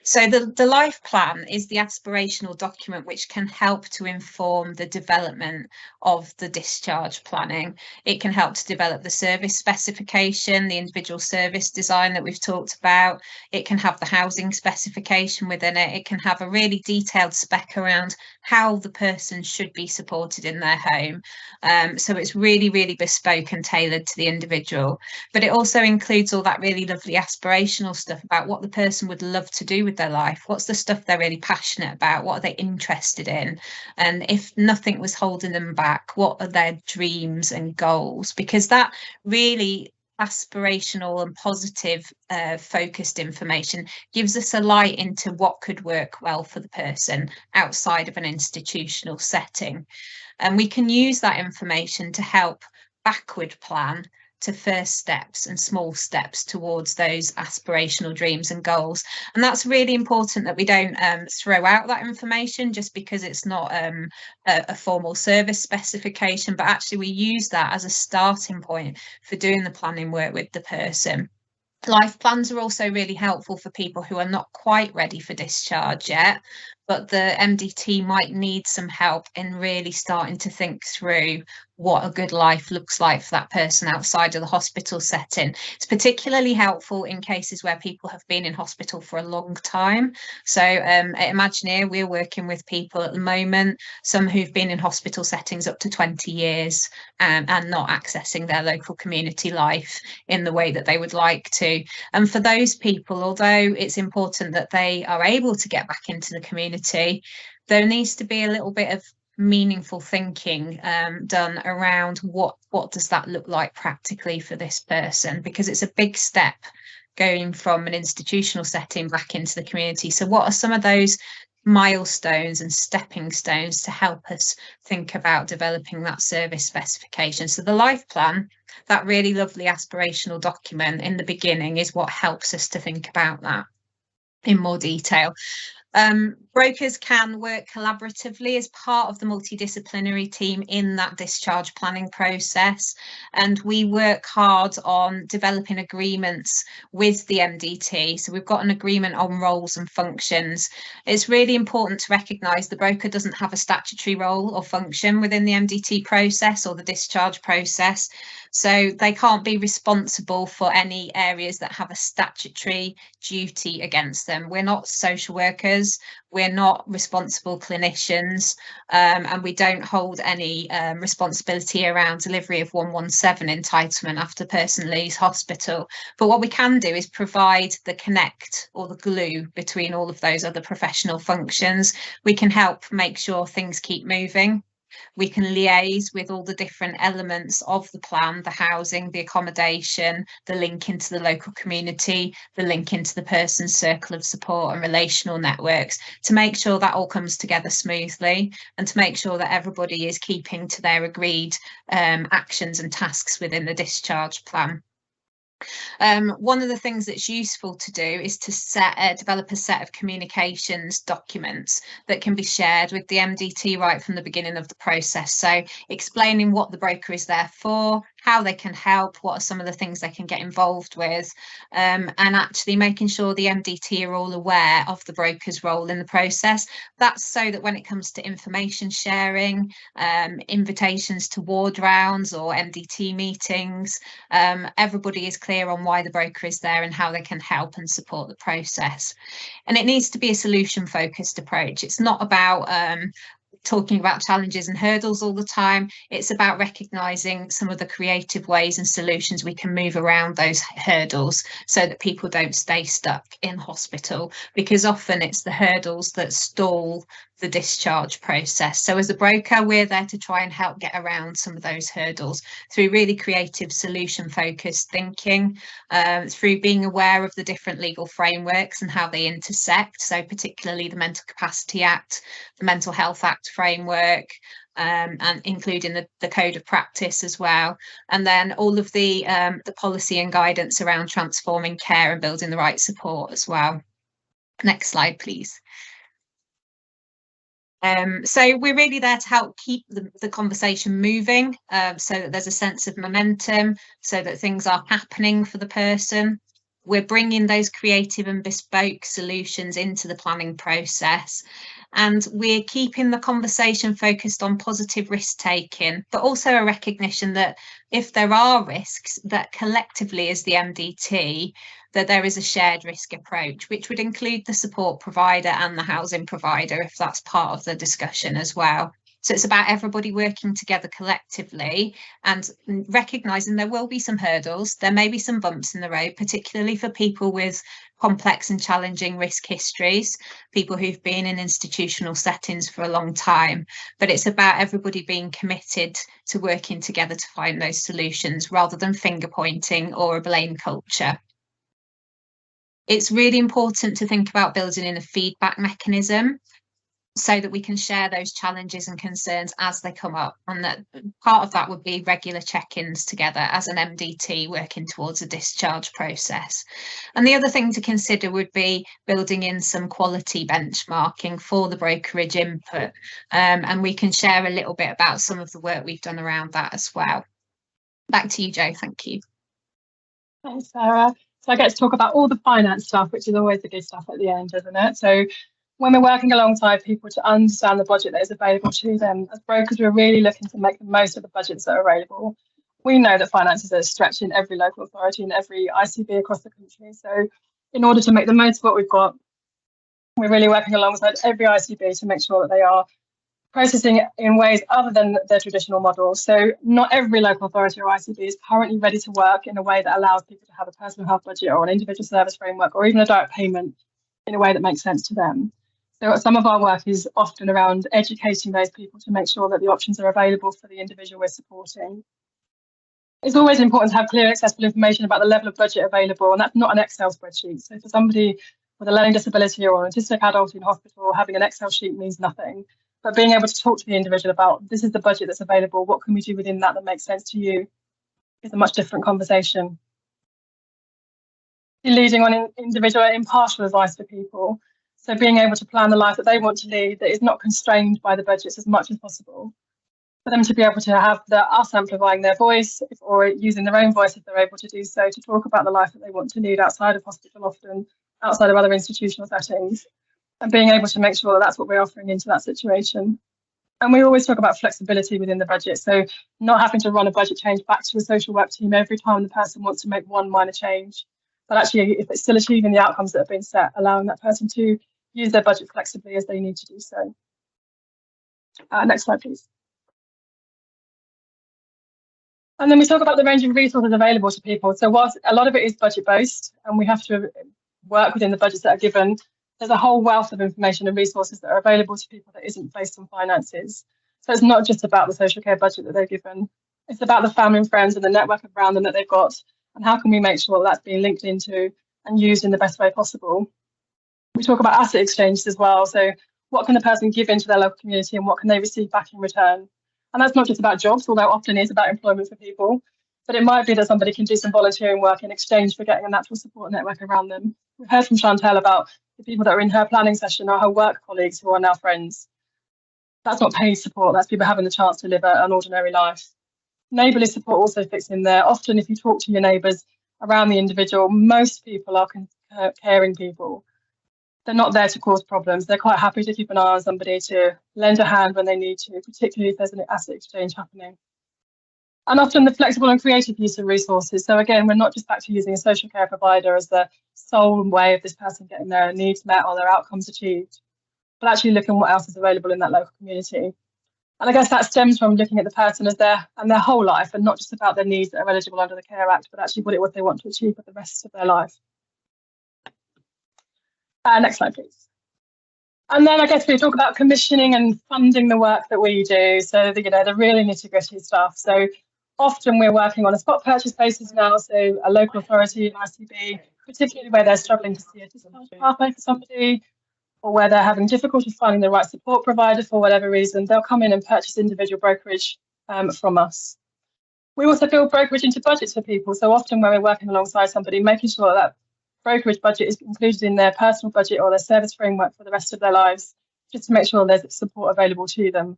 So the life plan is the aspirational document which can help to inform the development of the discharge planning. It can help to develop the service specification, the individual service design that we've talked about. It can have the housing specification within it. It can have a really detailed spec around how the person should be supported in their home. So it's really, really bespoke and tailored to the individual. But it also includes all that really lovely aspirational stuff about what the person would love to do with their life. What's the stuff they're really passionate about? What are they interested in? And if nothing was holding them back, what are their dreams and goals? Because that really aspirational and positive focused information gives us a light into what could work well for the person outside of an institutional setting. And we can use that information to help backward plan to first steps and small steps towards those aspirational dreams and goals. And that's really important that we don't throw out that information just because it's not a formal service specification, but actually we use that as a starting point for doing the planning work with the person. Life plans are also really helpful for people who are not quite ready for discharge yet, but the MDT might need some help in really starting to think through what a good life looks like for that person outside of the hospital setting. It's particularly helpful in cases where people have been in hospital for a long time. So at Imagineer, we're working with people at the moment, some who've been in hospital settings up to 20 years and not accessing their local community life in the way that they would like to. And for those people, although it's important that they are able to get back into the community, there needs to be a little bit of meaningful thinking done around what does that look like practically for this person, because it's a big step going from an institutional setting back into the community. So what are some of those milestones and stepping stones to help us think about developing that service specification? So the life plan, that really lovely aspirational document in the beginning, is what helps us to think about that in more detail. Brokers can work collaboratively as part of the multidisciplinary team in that discharge planning process, and we work hard on developing agreements with the MDT. So we've got an agreement on roles and functions. It's really important to recognise the broker doesn't have a statutory role or function within the MDT process or the discharge process, so they can't be responsible for any areas that have a statutory duty against them. We're not social workers, we're not responsible clinicians, and we don't hold any responsibility around delivery of 117 entitlement after the person leaves hospital. But what we can do is provide the connect or the glue between all of those other professional functions. We can help make sure things keep moving. We can liaise with all the different elements of the plan, the housing, the accommodation, the link into the local community, the link into the person's circle of support and relational networks, to make sure that all comes together smoothly and to make sure that everybody is keeping to their agreed actions and tasks within the discharge plan. One of the things that's useful to do is to develop a set of communications documents that can be shared with the MDT right from the beginning of the process. So explaining what the broker is there for, how they can help, what are some of the things they can get involved with, and actually making sure the MDT are all aware of the broker's role in the process. That's so that when it comes to information sharing, invitations to ward rounds or MDT meetings, everybody is clear on why the broker is there and how they can help and support the process. And it needs to be a solution focused approach. It's not about talking about challenges and hurdles all the time. It's about recognising some of the creative ways and solutions we can move around those hurdles so that people don't stay stuck in hospital, because often it's the hurdles that stall the discharge process. So as a broker, we're there to try and help get around some of those hurdles through really creative solution focused thinking, through being aware of the different legal frameworks and how they intersect. So particularly the Mental Capacity Act, the Mental Health Act framework, and including the code of practice as well, and then all of the policy and guidance around transforming care and building the right support as well. Next slide, please. So we're really there to help keep the conversation moving, so that there's a sense of momentum, so that things are happening for the person. We're bringing those creative and bespoke solutions into the planning process, and we're keeping the conversation focused on positive risk taking, but also a recognition that if there are risks, that collectively as the MDT, that there is a shared risk approach, which would include the support provider and the housing provider, if that's part of the discussion as well. So it's about everybody working together collectively and recognising there will be some hurdles, there may be some bumps in the road, particularly for people with complex and challenging risk histories, people who've been in institutional settings for a long time. But it's about everybody being committed to working together to find those solutions rather than finger pointing or a blame culture. It's really important to think about building in a feedback mechanism so that we can share those challenges and concerns as they come up, and that part of that would be regular check-ins together as an MDT working towards a discharge process. And the other thing to consider would be building in some quality benchmarking for the brokerage input, and we can share a little bit about some of the work we've done around that as well. Back to you, Jo. Thank you. Thanks, Sarah. So I get to talk about all the finance stuff, which is always the good stuff at the end, isn't it? So when we're working alongside people to understand the budget that is available to them, as brokers, we're really looking to make the most of the budgets that are available. We know that finances are stretched in every local authority and every ICB across the country. So in order to make the most of what we've got, we're really working alongside every ICB to make sure that they are processing in ways other than their traditional models. So not every local authority or ICB is currently ready to work in a way that allows people to have a personal health budget or an individual service framework or even a direct payment in a way that makes sense to them. So some of our work is often around educating those people to make sure that the options are available for the individual we're supporting. It's always important to have clear, accessible information about the level of budget available, and that's not an Excel spreadsheet. So for somebody with a learning disability or an autistic adult in hospital, having an Excel sheet means nothing. But being able to talk to the individual about, this is the budget that's available, what can we do within that makes sense to you, is a much different conversation. Leading on individual impartial advice for people. So being able to plan the life that they want to lead that is not constrained by the budgets as much as possible. For them to be able to have us amplifying their voice or using their own voice if they're able to do so, to talk about the life that they want to lead outside of hospital, often outside of other institutional settings, and being able to make sure that that's what we're offering into that situation. And we always talk about flexibility within the budget, so not having to run a budget change back to a social work team every time the person wants to make one minor change, but actually if it's still achieving the outcomes that have been set, allowing that person to use their budget flexibly as they need to do so. Next slide, please. And then we talk about the range of resources available to people. So whilst a lot of it is budget based and we have to work within the budgets that are given, there's a whole wealth of information and resources that are available to people that isn't based on finances. So it's not just about the social care budget that they're given. It's about the family and friends and the network around them that they've got, and how can we make sure that's being linked into and used in the best way possible. We talk about asset exchanges as well. So what can the person give into their local community and what can they receive back in return? And that's not just about jobs, although often is about employment for people, but it might be that somebody can do some volunteering work in exchange for getting a natural support network around them. We heard from Chantel about the people that are in her planning session are her work colleagues who are now friends. That's not paid support, that's people having the chance to live an ordinary life. Neighbourly support also fits in there. Often if you talk to your neighbours around the individual, most people are caring people. They're not there to cause problems. They're quite happy to keep an eye on somebody, to lend a hand when they need to, particularly if there's an asset exchange happening. And often the flexible and creative use of resources. So again, we're not just back to using a social care provider as the sole way of this person getting their needs met or their outcomes achieved, but actually looking what else is available in that local community. And I guess that stems from looking at the person as their whole life, and not just about their needs that are eligible under the Care Act, but actually what it was they want to achieve for the rest of their life. Next slide, please. And then I guess we talk about commissioning and funding the work that we do. So the really nitty-gritty stuff. So often we're working on a spot purchase basis now. So a local authority, an ICB, particularly where they're struggling to see a discharge pathway for somebody, or where they're having difficulty finding the right support provider for whatever reason, they'll come in and purchase individual brokerage from us. We also build brokerage into budgets for people. So often when we're working alongside somebody, making sure that brokerage budget is included in their personal budget or their service framework for the rest of their lives, just to make sure there's support available to them.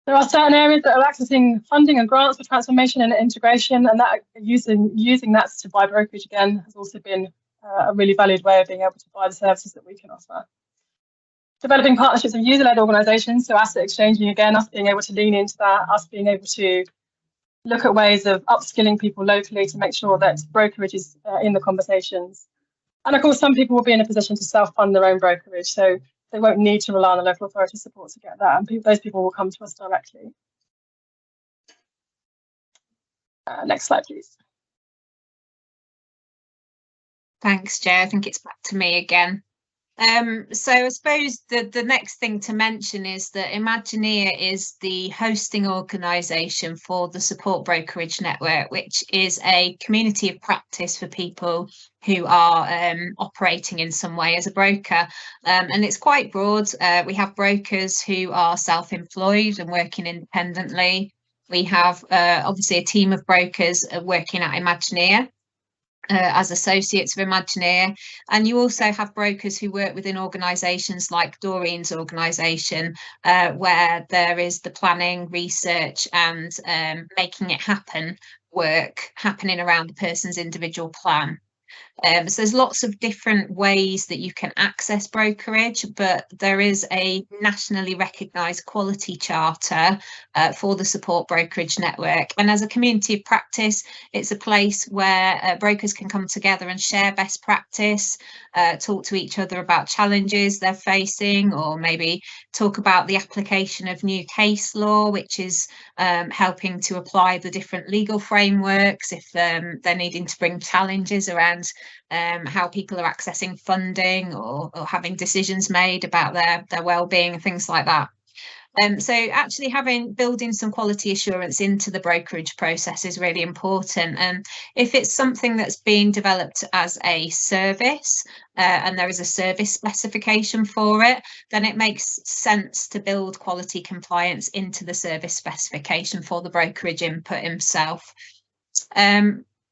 There are certain areas that are accessing funding and grants for transformation and integration, and that using that to buy brokerage again has also been a really valued way of being able to buy the services that we can offer. Developing partnerships with user-led organisations, so asset exchanging again, us being able to lean into that, us being able to look at ways of upskilling people locally to make sure that brokerage is in the conversations. And of course, some people will be in a position to self-fund their own brokerage, so they won't need to rely on the local authority support to get that, and those people will come to us directly. Next slide, please. Thanks, Jo. I think it's back to me again. So I suppose the next thing to mention is that Imagineer is the hosting organisation for the Support Brokerage Network, which is a community of practice for people who are operating in some way as a broker. And it's quite broad. We have brokers who are self-employed and working independently. We have obviously a team of brokers working at Imagineer as associates of Imagineer, and you also have brokers who work within organisations like Doreen's organisation, where there is the planning, research and making it happen work happening around the person's individual plan. So there's lots of different ways that you can access brokerage, but there is a nationally recognised quality charter for the Support Brokerage Network. And as a community of practice, it's a place where brokers can come together and share best practice, talk to each other about challenges they're facing, or maybe talk about the application of new case law, which is helping to apply the different legal frameworks if they're needing to bring challenges around how people are accessing funding or having decisions made about their well-being and things like that. So actually building some quality assurance into the brokerage process is really important. And if it's something that's being developed as a service and there is a service specification for it, then it makes sense to build quality compliance into the service specification for the brokerage input himself.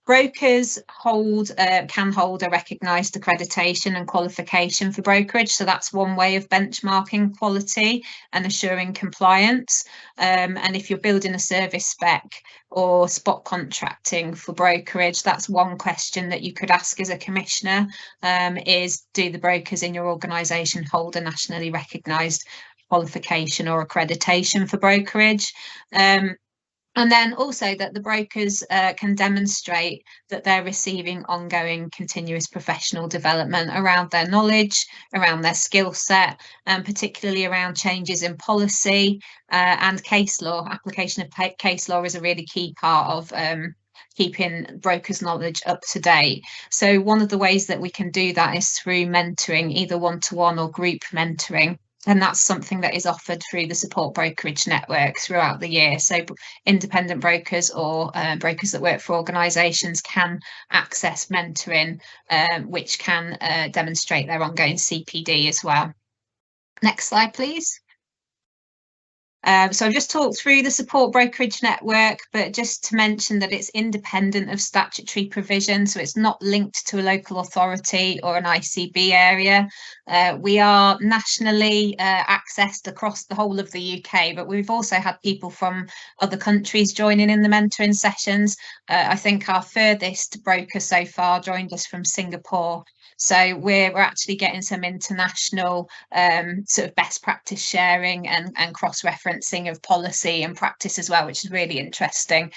Brokers can hold a recognised accreditation and qualification for brokerage, so that's one way of benchmarking quality and assuring compliance. And if you're building a service spec or spot contracting for brokerage, that's one question that you could ask as a commissioner, is do the brokers in your organisation hold a nationally recognised qualification or accreditation for brokerage? And then also that the brokers can demonstrate that they're receiving ongoing continuous professional development around their knowledge, around their skill set, and particularly around changes in policy and case law. Application of case law is a really key part of keeping brokers' knowledge up to date. So one of the ways that we can do that is through mentoring, either one-to-one or group mentoring. And that's something that is offered through the Support Brokerage Network throughout the year. So independent brokers or brokers that work for organisations can access mentoring, which can demonstrate their ongoing CPD as well. Next slide, please. So I've just talked through the Support Brokerage Network, but just to mention that it's independent of statutory provision, so it's not linked to a local authority or an ICB area. We are nationally accessed across the whole of the UK, but we've also had people from other countries joining in the mentoring sessions. I think our furthest broker so far joined us from Singapore. So we're actually getting some international sort of best practice sharing and cross-referencing of policy and practice as well, which is really interesting.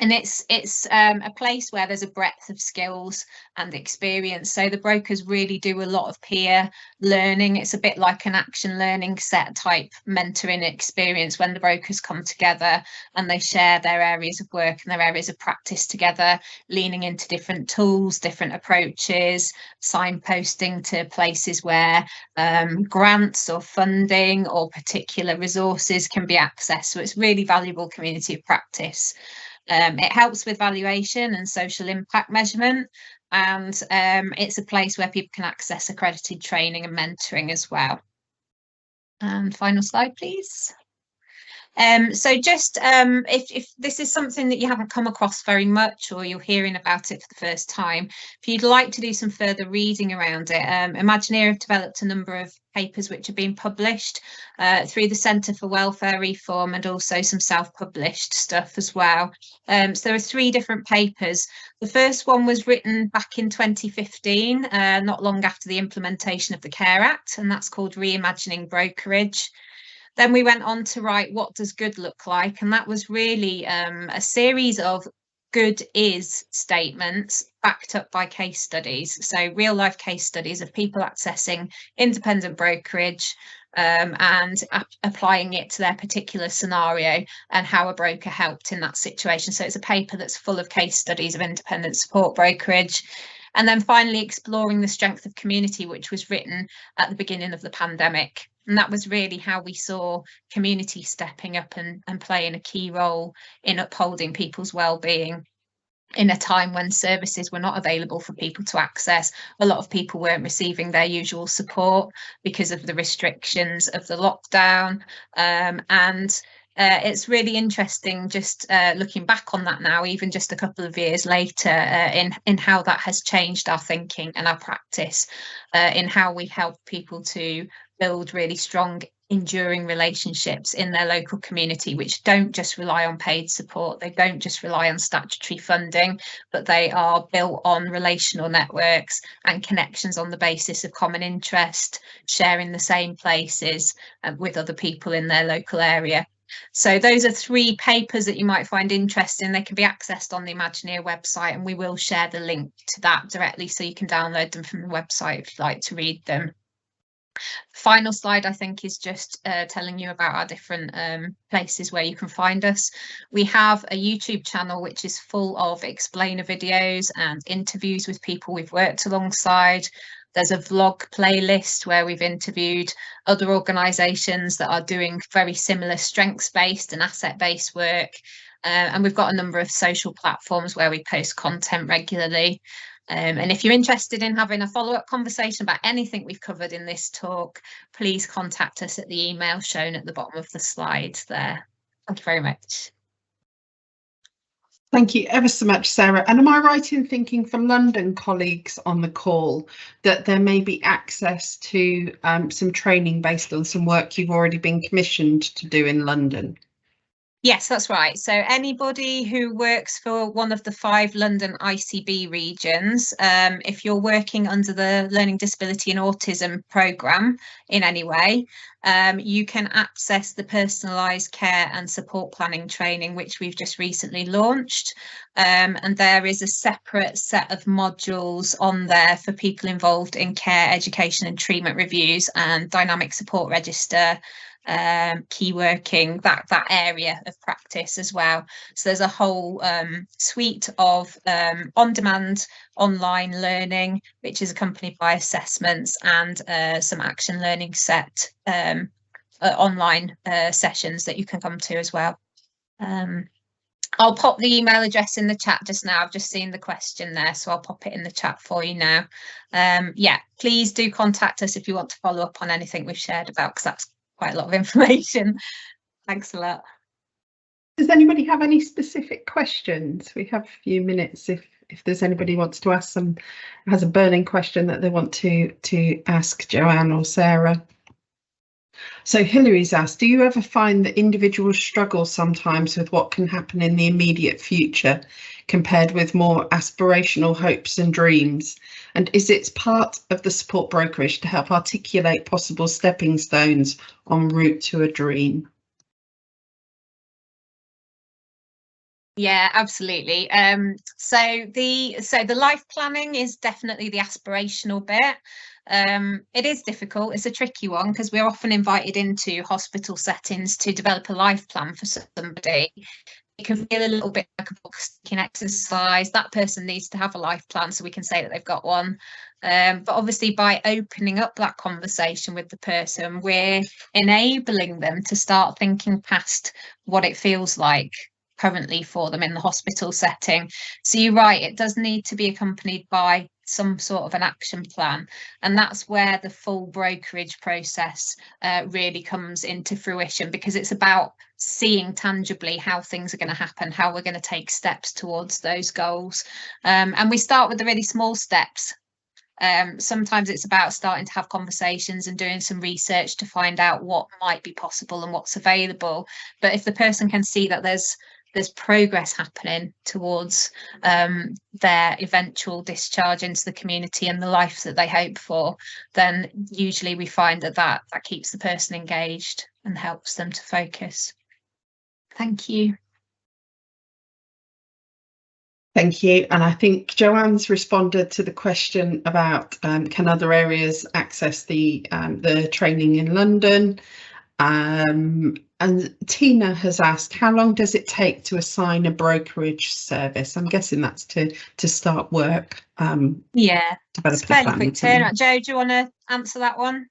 And it's a place where there's a breadth of skills and experience. So the brokers really do a lot of peer learning. It's a bit like an action learning set type mentoring experience when the brokers come together and they share their areas of work and their areas of practice together, leaning into different tools, different approaches, signposting to places where grants or funding or particular resources can be accessed. So it's really valuable community of practice. It helps with valuation and social impact measurement, and it's a place where people can access accredited training and mentoring as well. And final slide, please. So just if this is something that you haven't come across very much or you're hearing about it for the first time, if you'd like to do some further reading around it, Imagineer have developed a number of papers which have been published through the Centre for Welfare Reform and also some self-published stuff as well. So there are 3 different papers. The first one was written back in 2015, not long after the implementation of the Care Act, and that's called Reimagining Brokerage. Then we went on to write What Does Good Look Like? And that was really a series of good is statements backed up by case studies. So real life case studies of people accessing independent brokerage and applying it to their particular scenario and how a broker helped in that situation. So it's a paper that's full of case studies of independent support brokerage. And then finally exploring the strength of community, which was written at the beginning of the pandemic. And that was really how we saw community stepping up and playing a key role in upholding people's well-being in a time when services were not available for people to access. A lot of people weren't receiving their usual support because of the restrictions of the lockdown. It's really interesting just looking back on that now, even just a couple of years later, in how that has changed our thinking and our practice, in how we help people to build really strong, enduring relationships in their local community, which don't just rely on paid support, they don't just rely on statutory funding, but they are built on relational networks and connections on the basis of common interest, sharing the same places with other people in their local area. So those are 3 papers that you might find interesting. They can be accessed on the Imagineer website, and we will share the link to that directly so you can download them from the website if you'd like to read them. Final slide, I think, is just telling you about our different places where you can find us. We have a YouTube channel which is full of explainer videos and interviews with people we've worked alongside. There's a vlog playlist where we've interviewed other organisations that are doing very similar strengths-based and asset-based work. And we've got a number of social platforms where we post content regularly. And if you're interested in having a follow-up conversation about anything we've covered in this talk, please contact us at the email shown at the bottom of the slide there. Thank you very much. Thank you ever so much, Sarah. And am I right in thinking, for London colleagues on the call, that there may be access to some training based on some work you've already been commissioned to do in London? Yes, that's right. So anybody who works for one of the 5 London ICB regions, if you're working under the Learning Disability and Autism programme in any way, you can access the personalised care and support planning training, which we've just recently launched. And there is a separate set of modules on there for people involved in care, education and treatment reviews and dynamic support register, key working, that area of practice as well. So there's a whole suite of on-demand online learning, which is accompanied by assessments and some action learning set online sessions that you can come to as well. I'll pop the email address in the chat just now. I've just seen the question there, so I'll pop it in the chat for you now. Yeah, please do contact us if you want to follow up on anything we've shared about, because that's quite a lot of information. Thanks a lot. Does anybody have any specific questions? We have a few minutes if there's anybody who wants to ask some, has a burning question that they want to ask Joanne or Sarah. So Hillary's asked, do you ever find that individuals struggle sometimes with what can happen in the immediate future compared with more aspirational hopes and dreams? And is it part of the support brokerage to help articulate possible stepping stones en route to a dream? Yeah, absolutely. So the life planning is definitely the aspirational bit. It is difficult. It's a tricky one because we're often invited into hospital settings to develop a life plan for somebody. It can feel a little bit like a box-ticking exercise. That person needs to have a life plan so we can say that they've got one. But obviously by opening up that conversation with the person, we're enabling them to start thinking past what it feels like currently for them in the hospital setting. So you're right, it does need to be accompanied by some sort of an action plan, and that's where the full brokerage process really comes into fruition, because it's about seeing tangibly how things are going to happen, how we're going to take steps towards those goals. And we start with the really small steps. Sometimes it's about starting to have conversations and doing some research to find out what might be possible and what's available. But if the person can see that there's progress happening towards their eventual discharge into the community and the life that they hope for, then usually we find that keeps the person engaged and helps them to focus. Thank you. Thank you. And I think Joanne's responded to the question about can other areas access the training in London? And Tina has asked, how long does it take to assign a brokerage service? I'm guessing that's to start work. Yeah, develop it's a fairly quick turnaround. Jo, do you want to answer that one?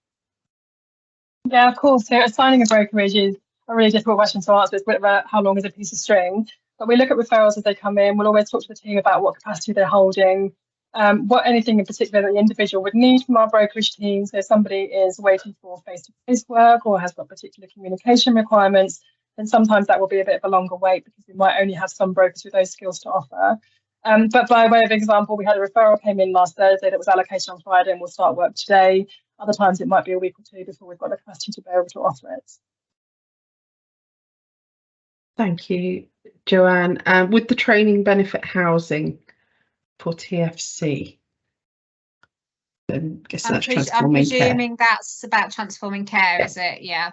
Yeah, of course. So assigning a brokerage is a really difficult question to answer. It's a bit about how long is a piece of string. But we look at referrals as they come in. We'll always talk to the team about what capacity they're holding, what anything in particular that the individual would need from our brokerage team. So if somebody is waiting for face-to-face work or has got particular communication requirements, then sometimes that will be a bit of a longer wait because we might only have some brokers with those skills to offer. But by way of example, we had a referral came in last Thursday that was allocated on Friday and will start work today. Other times it might be a week or two before we've got the capacity to be able to offer it. Thank you, Joanne. Would the training benefit housing for TFC? I'm presuming that's about transforming care, yeah. Is it? Yeah.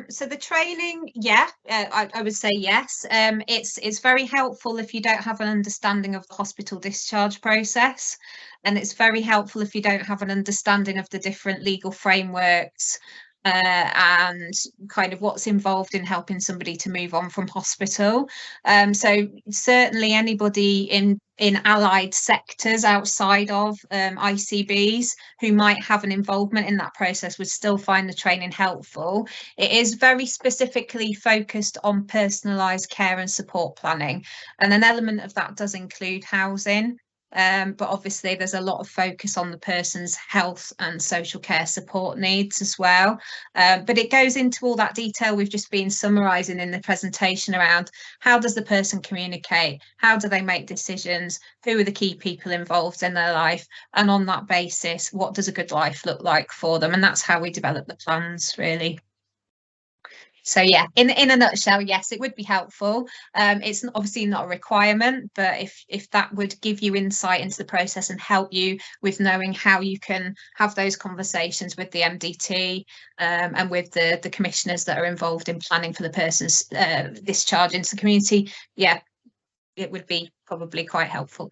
So the training, yeah, I would say yes. It's very helpful if you don't have an understanding of the hospital discharge process, and it's very helpful if you don't have an understanding of the different legal frameworks and kind of what's involved in helping somebody to move on from hospital. So certainly anybody in allied sectors outside of ICBs who might have an involvement in that process would still find the training helpful. It is very specifically focused on personalised care and support planning, and an element of that does include housing. But obviously there's a lot of focus on the person's health and social care support needs as well. But it goes into all that detail we've just been summarising in the presentation around how does the person communicate, how do they make decisions, who are the key people involved in their life, and on that basis, what does a good life look like for them? And that's how we develop the plans, really. So yeah, in a nutshell, yes, it would be helpful. It's obviously not a requirement, but if that would give you insight into the process and help you with knowing how you can have those conversations with the MDT and with the commissioners that are involved in planning for the person's discharge into the community, yeah, it would be probably quite helpful.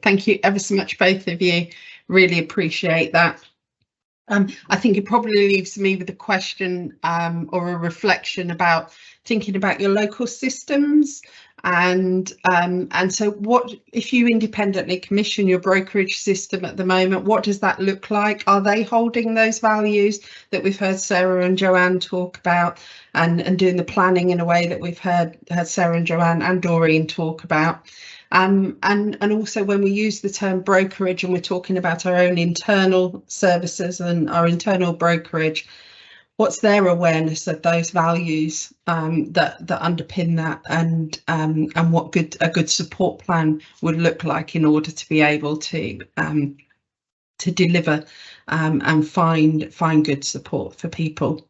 Thank you ever so much, both of you. Really appreciate that. I think it probably leaves me with a question or a reflection about thinking about your local systems, and so what if you independently commission your brokerage system at the moment? What does that look like? Are they holding those values that we've heard Sarah and Joanne talk about, and doing the planning in a way that we've heard Sarah and Joanne and Doreen talk about? And also when we use the term brokerage and we're talking about our own internal services and our internal brokerage, what's their awareness of those values that underpin that, and what a good support plan would look like in order to be able to deliver and find good support for people.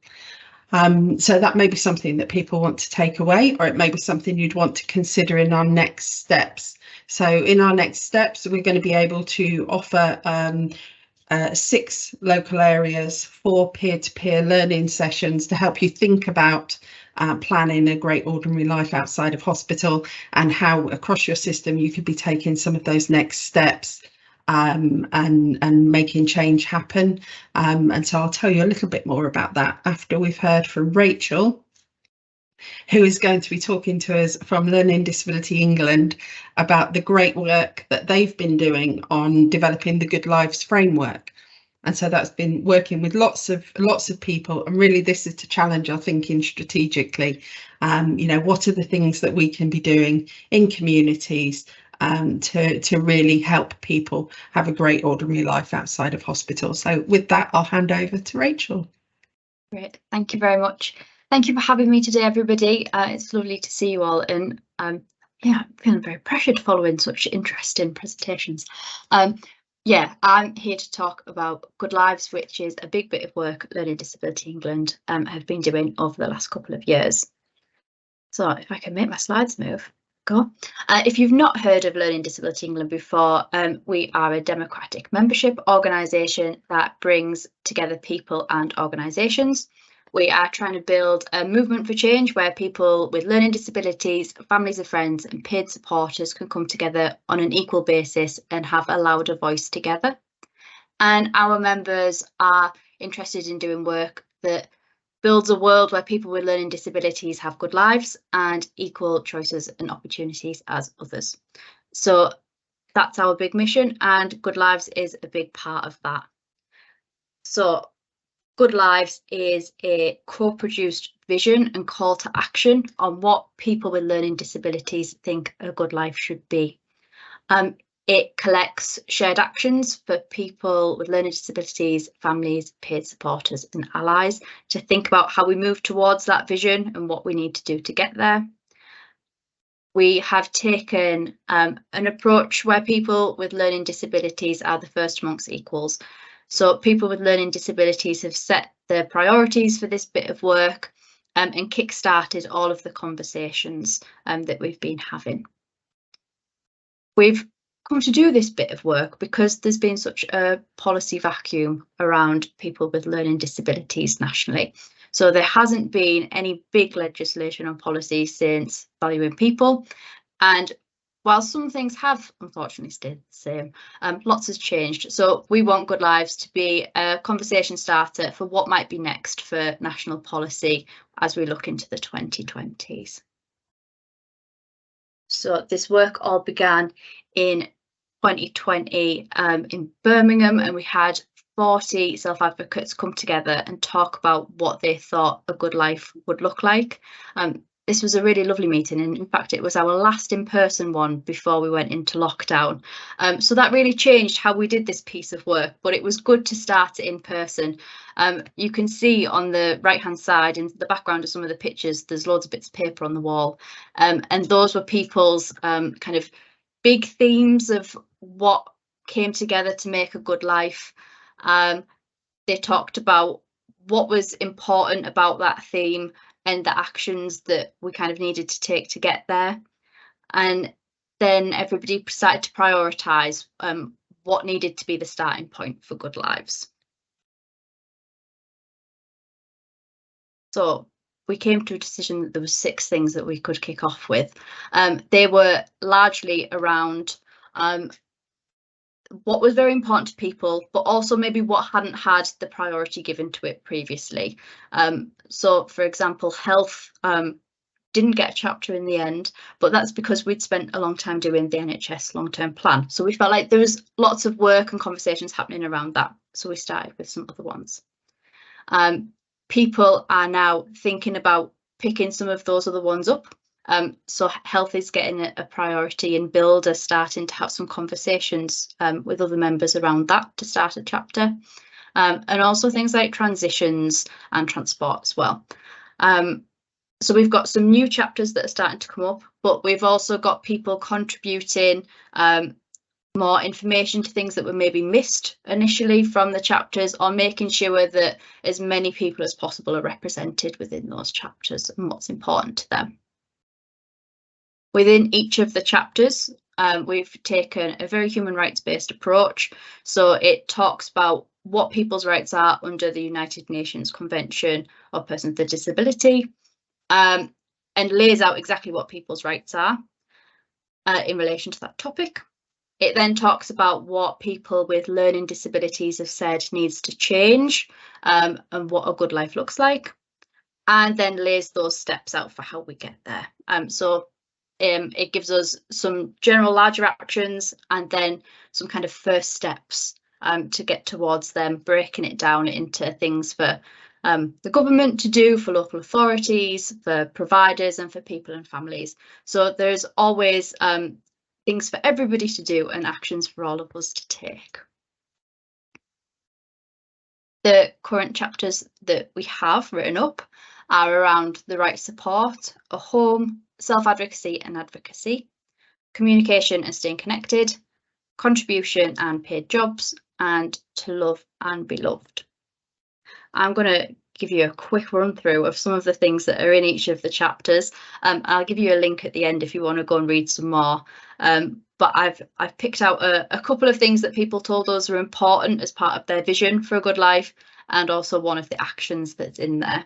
So that may be something that people want to take away, or it may be something you'd want to consider in our next steps. So in our next steps, we're going to be able to offer 6 local areas for peer-to-peer learning sessions to help you think about planning a great ordinary life outside of hospital, and how across your system you could be taking some of those next steps and making change happen. And so I'll tell you a little bit more about that after we've heard from Rachel, who is going to be talking to us from Learning Disability England about the great work that they've been doing on developing the Good Lives framework. And so that's been working with lots of people, and really this is to challenge our thinking strategically. You know, what are the things that we can be doing in communities to really help people have a great ordinary life outside of hospital. So with that, I'll hand over to Rachel. Great, thank you very much. Thank you for having me today, everybody. It's lovely to see you all, and yeah, I'm feeling very pressured following such interesting presentations. Yeah, I'm here to talk about Good Lives, which is a big bit of work Learning Disability England have been doing over the last couple of years. So if I can make my slides move. Go. If you've not heard of Learning Disability England before, we are a democratic membership organisation that brings together people and organisations. We are trying to build a movement for change where people with learning disabilities, families of friends and paid supporters can come together on an equal basis and have a louder voice together. And our members are interested in doing work that builds a world where people with learning disabilities have good lives and equal choices and opportunities as others. So that's our big mission, and Good Lives is a big part of that. So Good Lives is a co-produced vision and call to action on what people with learning disabilities think a good life should be. It collects shared actions for people with learning disabilities, families, paid supporters and allies to think about how we move towards that vision and what we need to do to get there. We have taken an approach where people with learning disabilities are the first amongst equals. So people with learning disabilities have set their priorities for this bit of work and kick-started all of the conversations that we've been having. We've come to do this bit of work because there's been such a policy vacuum around people with learning disabilities nationally. So there hasn't been any big legislation or policy since Valuing People, and while some things have unfortunately stayed the same, lots has changed. So we want Good Lives to be a conversation starter for what might be next for national policy as we look into the 2020s. So this work all began in 2020 in Birmingham, and we had 40 self-advocates come together and talk about what they thought a good life would look like. This was a really lovely meeting, and in fact it was our last in-person one before we went into lockdown. So that really changed how we did this piece of work, but it was good to start it in person. You can see on the right hand side in the background of some of the pictures, there's loads of bits of paper on the wall, and those were people's kind of big themes of what came together to make a good life. They talked about what was important about that theme and the actions that we kind of needed to take to get there. And then everybody started to prioritise what needed to be the starting point for Good Lives. So we came to a decision that there were 6 things that we could kick off with. They were largely around what was very important to people, but also maybe what hadn't had the priority given to it previously. So, for example, health didn't get a chapter in the end, but that's because we'd spent a long time doing the NHS long-term plan. So we felt like there was lots of work and conversations happening around that. So we started with some other ones. People are now thinking about picking some of those other ones up. So health is getting a priority, and Build are starting to have some conversations with other members around that to start a chapter, and also things like transitions and transport as well. So we've got some new chapters that are starting to come up, but we've also got people contributing more information to things that were maybe missed initially from the chapters, or making sure that as many people as possible are represented within those chapters and what's important to them. Within each of the chapters, we've taken a very human rights based approach. So it talks about what people's rights are under the United Nations Convention of Persons with Disability, and lays out exactly what people's rights are in relation to that topic. It then talks about what people with learning disabilities have said needs to change, and what a good life looks like, and then lays those steps out for how we get there. It gives us some general larger actions and then some kind of first steps to get towards them, breaking it down into things for the government to do, for local authorities, for providers, and for people and families. So there's always things for everybody to do and actions for all of us to take. The current chapters that we have written up are around the right support, a home, self-advocacy and advocacy, communication and staying connected, contribution and paid jobs, and to love and be loved. I'm going to give you a quick run through of some of the things that are in each of the chapters. I'll give you a link at the end if you want to go and read some more. But I've picked out a couple of things that people told us are important as part of their vision for a good life, and also one of the actions that's in there.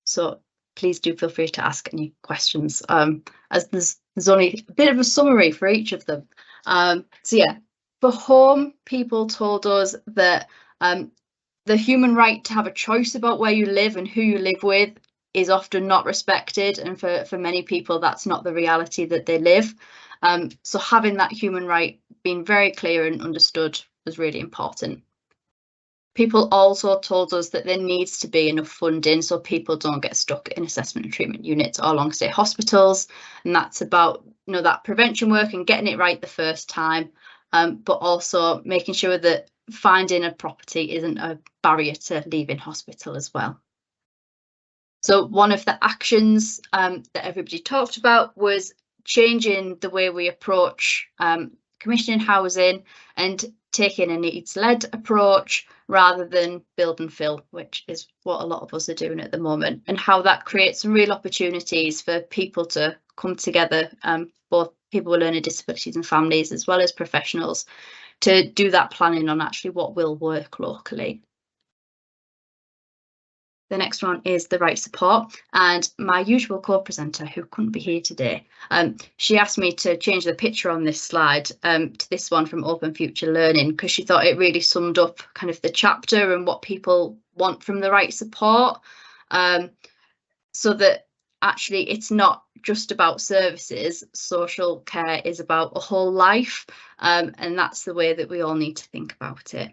So please do feel free to ask any questions, as there's only a bit of a summary for each of them. So yeah, for home, people told us that the human right to have a choice about where you live and who you live with is often not respected, and for many people that's not the reality that they live. So having that human right being very clear and understood was really important. People also told us that there needs to be enough funding so people don't get stuck in assessment and treatment units or long stay hospitals, and that's about that prevention work and getting it right the first time, but also making sure that finding a property isn't a barrier to leaving hospital as well. So one of the actions that everybody talked about was changing the way we approach commissioning housing and taking a needs-led approach rather than build and fill, which is what a lot of us are doing at the moment, and how that creates some real opportunities for people to come together, both people with learning disabilities and families, as well as professionals, to do that planning on actually what will work locally. the next one is the right support, and my usual co-presenter, who couldn't be here today, she asked me to change the picture on this slide to this one from Open Future Learning, because she thought it really summed up kind of the chapter and what people want from the right support, so that actually it's not just about services. Social care is about a whole life, and that's the way that we all need to think about it.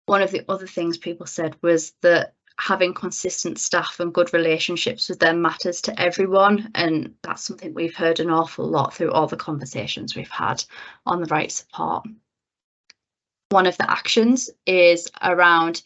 One of the other things people said was that having consistent staff and good relationships with them matters to everyone, and that's something we've heard an awful lot through all the conversations we've had on the right support. One of the actions is around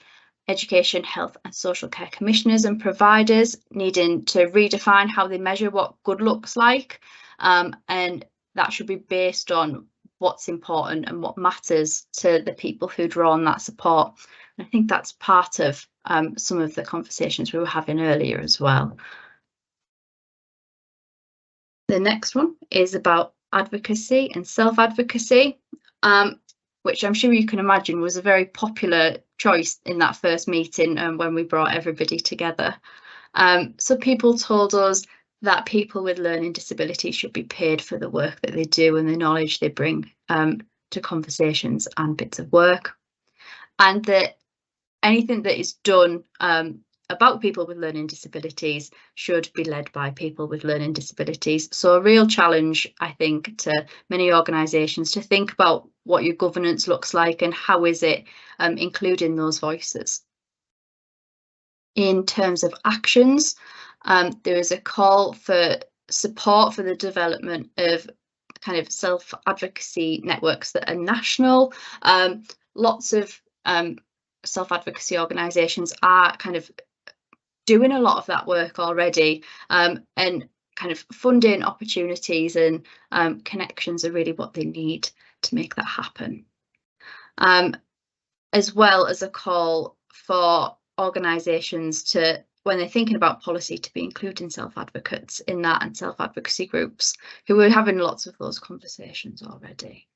education, health and social care commissioners and providers needing to redefine how they measure what good looks like, and that should be based on what's important and what matters to the people who draw on that support. And I think that's part of some of the conversations we were having earlier as well. The next one is about advocacy and self-advocacy, which I'm sure you can imagine was a very popular choice in that first meeting when we brought everybody together. So people told us that people with learning disabilities should be paid for the work that they do and the knowledge they bring to conversations and bits of work, and that anything that is done about people with learning disabilities should be led by people with learning disabilities. So a real challenge, I think, to many organisations to think about what your governance looks like and how is it including those voices. In terms of actions, there is a call for support for the development of kind of self-advocacy networks that are national. Lots of self-advocacy organisations are kind of doing a lot of that work already, and kind of funding opportunities and connections are really what they need to make that happen. As well as a call for organisations to, when they're thinking about policy, to be including self-advocates in that and self-advocacy groups who are having lots of those conversations already.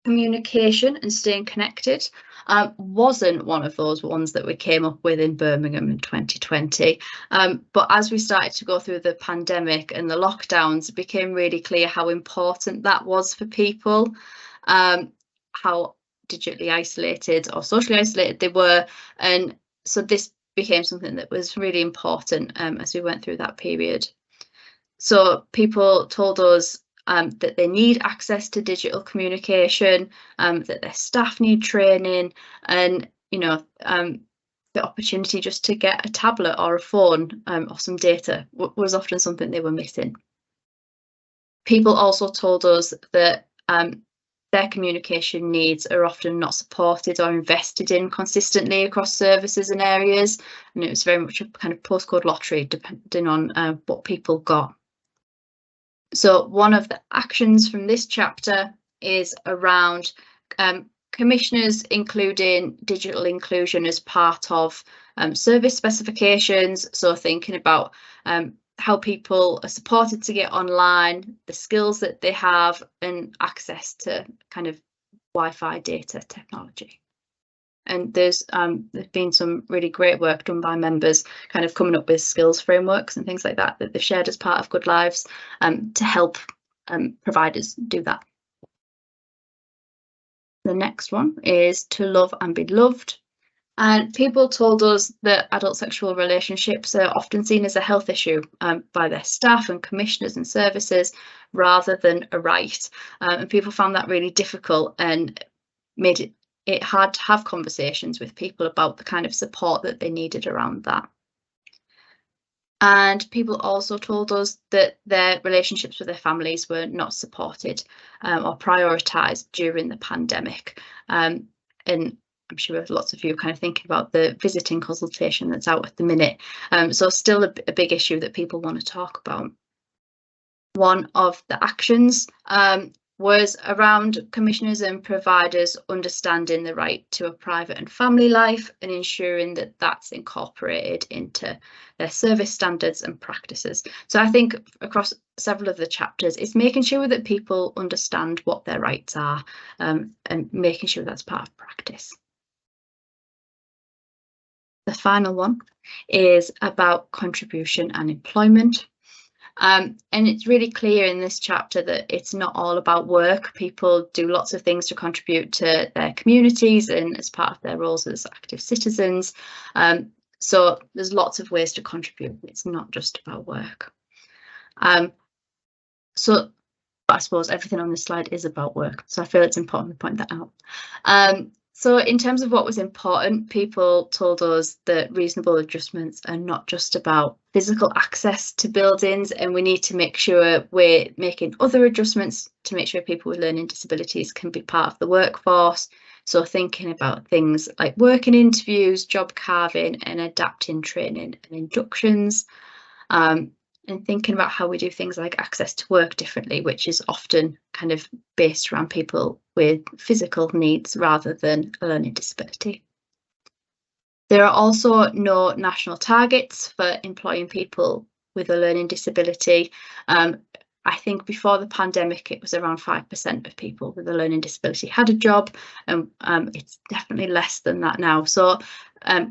Communication and staying connected wasn't one of those ones that we came up with in Birmingham in 2020, but as we started to go through the pandemic and the lockdowns, it became really clear how important that was for people, how digitally isolated or socially isolated they were, and so this became something that was really important as we went through that period. So people told us that they need access to digital communication, that their staff need training, and the opportunity just to get a tablet or a phone or some data was often something they were missing. People also told us that their communication needs are often not supported or invested in consistently across services and areas, and it was very much a kind of postcode lottery depending on what people got. So one of the actions from this chapter is around commissioners including digital inclusion as part of service specifications. So thinking about how people are supported to get online, the skills that they have, and access to kind of Wi-Fi data technology. And there's been some really great work done by members kind of coming up with skills frameworks and things like that that they've shared as part of Good Lives to help providers do that. The next one is to love and be loved. And people told us that adult sexual relationships are often seen as a health issue by their staff and commissioners and services rather than a right. And people found that really difficult and made it hard to have conversations with people about the kind of support that they needed around that. And people also told us that their relationships with their families were not supported or prioritised during the pandemic. And I'm sure lots of you are kind of thinking about the visiting consultation that's out at the minute. So still a big issue that people want to talk about. One of the actions was around commissioners and providers understanding the right to a private and family life and ensuring that that's incorporated into their service standards and practices. So I think across several of the chapters, it's making sure that people understand what their rights are and making sure that's part of practice. the final one is about contribution and employment. And it's really clear in this chapter that it's not all about work. People do lots of things to contribute to their communities and as part of their roles as active citizens. So there's lots of ways to contribute. It's not just about work. So I suppose everything on this slide is about work. So I feel it's important to point that out. So in terms of what was important, people told us that reasonable adjustments are not just about physical access to buildings, and we need to make sure we're making other adjustments to make sure people with learning disabilities can be part of the workforce. So thinking about things like working interviews, job carving and adapting training and inductions. And thinking about how we do things like access to work differently, which is often kind of based around people with physical needs rather than a learning disability. There are also no national targets for employing people with a learning disability. I think before the pandemic, it was around 5% of people with a learning disability had a job, and it's definitely less than that now. So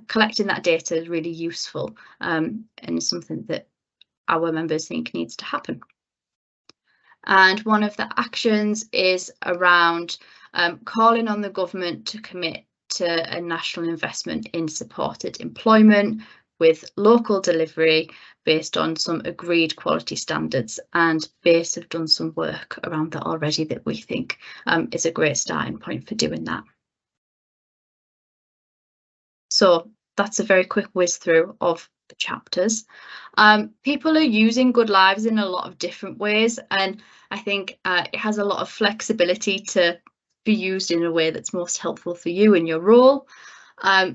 collecting that data is really useful and something that our members think needs to happen. And one of the actions is around calling on the government to commit to a national investment in supported employment with local delivery based on some agreed quality standards. And BASE have done some work around that already that we think is a great starting point for doing that. So that's a very quick whiz through of the chapters. People are using Good Lives in a lot of different ways, and I think it has a lot of flexibility to be used in a way that's most helpful for you in your role.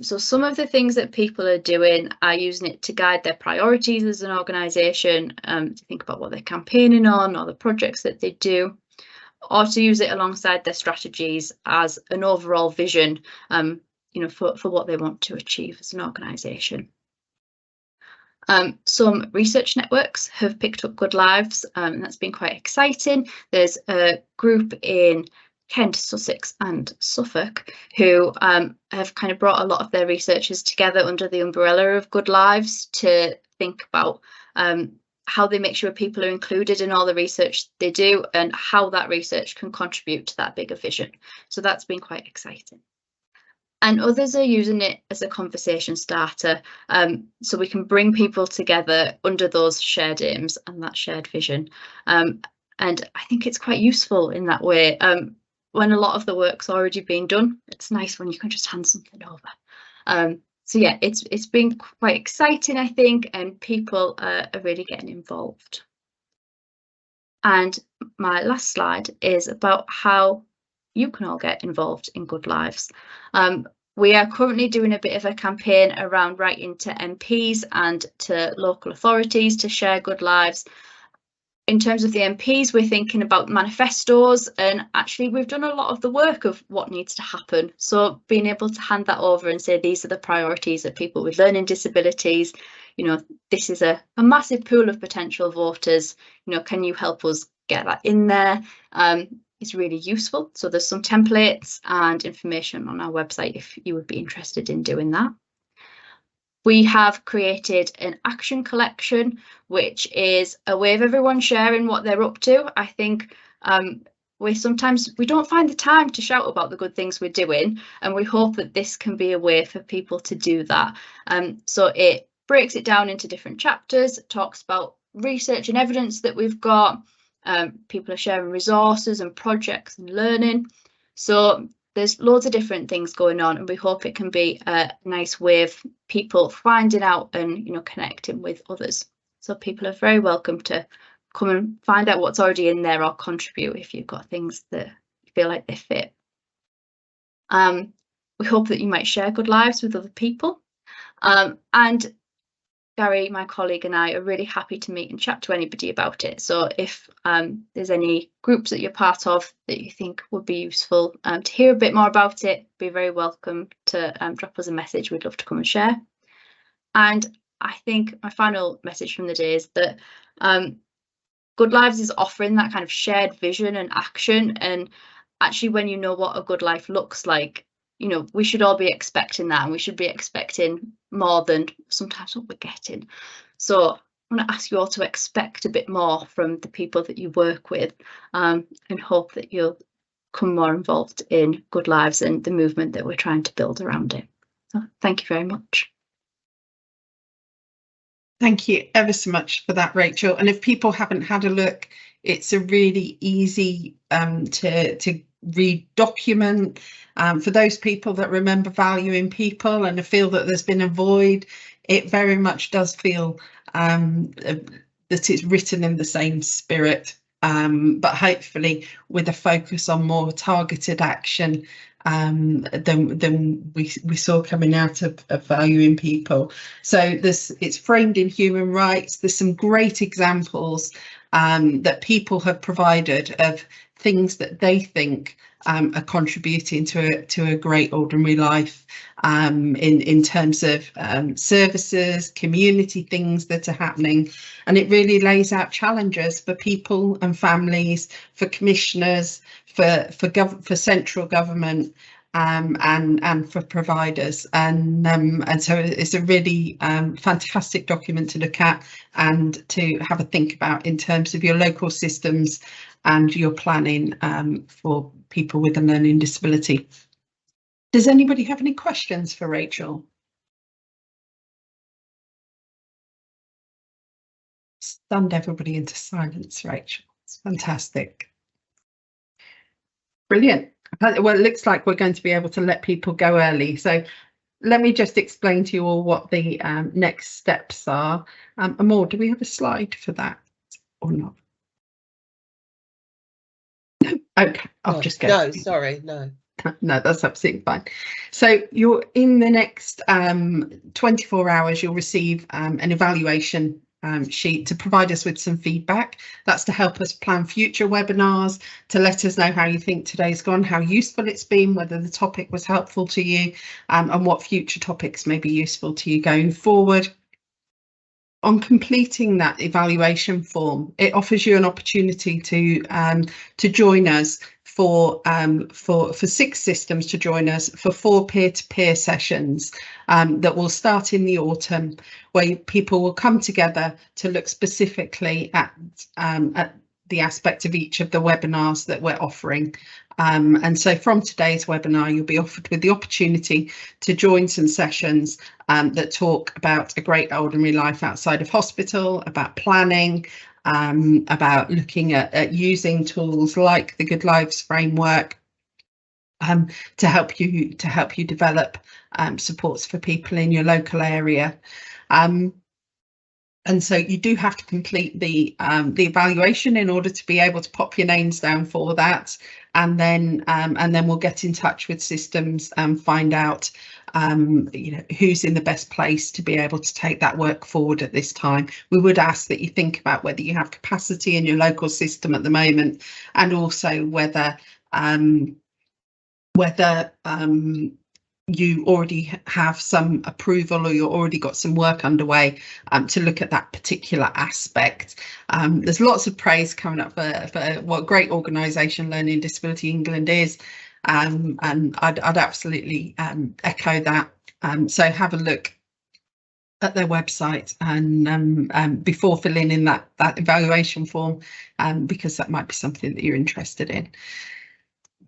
So some of the things that people are doing are using it to guide their priorities as an organisation, to think about what they're campaigning on or the projects that they do, or to use it alongside their strategies as an overall vision, you know, for what they want to achieve as an organisation. Some research networks have picked up Good Lives, and that's been quite exciting. There's a group in Kent, Sussex and Suffolk who have kind of brought a lot of their researchers together under the umbrella of Good Lives to think about how they make sure people are included in all the research they do and how that research can contribute to that bigger vision. So that's been quite exciting. And others are using it as a conversation starter, so we can bring people together under those shared aims and that shared vision. And I think it's quite useful in that way. When a lot of the work's already being done, it's nice when you can just hand something over. So yeah, it's been quite exciting, I think, and people are really getting involved. And my last slide is about how you can all get involved in Good Lives. We are currently doing a bit of a campaign around writing to MPs and to local authorities to share Good Lives. In terms of the MPs, we're thinking about manifestos, and actually we've done a lot of the work of what needs to happen. So being able to hand that over and say these are the priorities of people with learning disabilities, you know, this is a massive pool of potential voters, you know, can you help us get that in there? Is really useful. So there's some templates and information on our website if you would be interested in doing that. We have created an action collection, which is a way of everyone sharing what they're up to. I think we don't find the time to shout about the good things we're doing, and we hope that this can be a way for people to do that. So it breaks it down into different chapters, it talks about research and evidence that we've got. People are sharing resources and projects and learning. So there's loads of different things going on, and we hope it can be a nice way of people finding out and, you know, connecting with others. So people are very welcome to come and find out what's already in there or contribute if you've got things that you feel like they fit. We hope that you might share Good Lives with other people. And Gary, my colleague, and I are really happy to meet and chat to anybody about it. So if there's any groups that you're part of that you think would be useful to hear a bit more about it, be very welcome to drop us a message. We'd love to come and share. And I think my final message from the day is that Good Lives is offering that kind of shared vision and action. And actually, when you know what a good life looks like, you know, we should all be expecting that, and we should be expecting more than sometimes what we're getting. So I want to ask you all to expect a bit more from the people that you work with, and hope that you'll come more involved in Good Lives and the movement that we're trying to build around it. So thank you very much. Thank you ever so much for that, Rachel. And if people haven't had a look, it's a really easy to read document. For those people that remember valuing people and feel that there's been a void, it very much does feel that it's written in the same spirit, but hopefully with a focus on more targeted action than we saw coming out of valuing people. So it's framed in human rights. There's some great examples that people have provided of things that they think are contributing to a great ordinary life, in terms of services, community things that are happening, and it really lays out challenges for people and families, for commissioners, for central government, and for providers, and so it's a really fantastic document to look at and to have a think about in terms of your local systems and your planning for people with a learning disability. Does anybody have any questions for Rachel? Stunned everybody into silence, Rachel. It's fantastic. Brilliant. Well, it looks like we're going to be able to let people go early. So let me just explain to you all what the next steps are. Amor, do we have a slide for that or not? No. Okay, I'll just go. No, sorry, no. No, that's absolutely fine. So you're in the next 24 hours, you'll receive an evaluation sheet to provide us with some feedback. That's to help us plan future webinars, to let us know how you think today's gone, how useful it's been, whether the topic was helpful to you, and what future topics may be useful to you going forward. On completing that evaluation form, it offers you an opportunity to join us for 6 systems to join us for 4 peer-to-peer sessions that will start in the autumn, where people will come together to look specifically at the aspect of each of the webinars that we're offering. And so from today's webinar, you'll be offered with the opportunity to join some sessions that talk about a great ordinary life outside of hospital, about planning, about looking at using tools like the Good Lives framework to help you develop supports for people in your local area. And so you do have to complete the evaluation in order to be able to pop your names down for that, and then we'll get in touch with systems and find out who's in the best place to be able to take that work forward at this time. We would ask that you think about whether you have capacity in your local system at the moment, and also whether you already have some approval, or you've already got some work underway to look at that particular aspect. There's lots of praise coming up for what a great organisation Learning Disability England is, and I'd absolutely echo that. So have a look at their website and before filling in that evaluation form, because that might be something that you're interested in.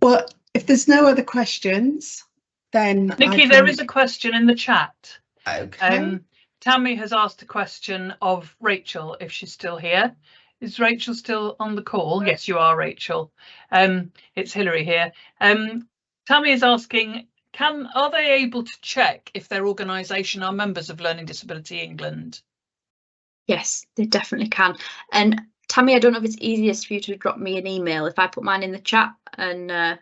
But if there's no other questions, then Nikki, there is a question in the chat. Okay. Tammy has asked a question of Rachel, if she's still here. Is Rachel still on the call? Yes, you are, Rachel. It's Hilary here. Tammy is asking, are they able to check if their organisation are members of Learning Disability England? Yes, they definitely can. And Tammy, I don't know if it's easiest for you to drop me an email if I put mine in the chat, and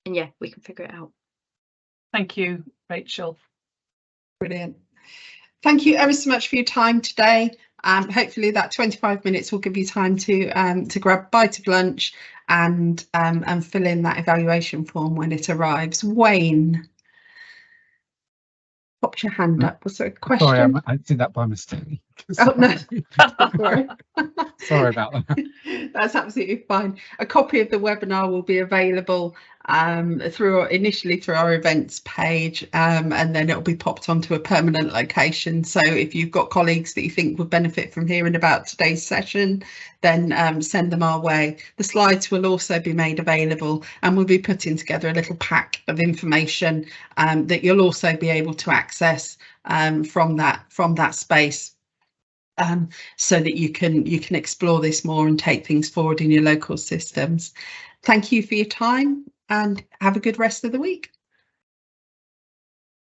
yeah, we can figure it out. Thank you, Rachel. Brilliant. Thank you ever so much for your time today. Hopefully that 25 minutes will give you time to grab a bite of lunch and fill in that evaluation form when it arrives. Wayne, popped your hand up. Was there a question? Sorry, I did that by mistake. Oh no, sorry. Sorry about that. That's absolutely fine. A copy of the webinar will be available initially through our events page, and then it'll be popped onto a permanent location. So if you've got colleagues that you think would benefit from hearing about today's session, then send them our way. The slides will also be made available, and we'll be putting together a little pack of information that you'll also be able to access from that space. So that you can explore this more and take things forward in your local systems. Thank you for your time and have a good rest of the week.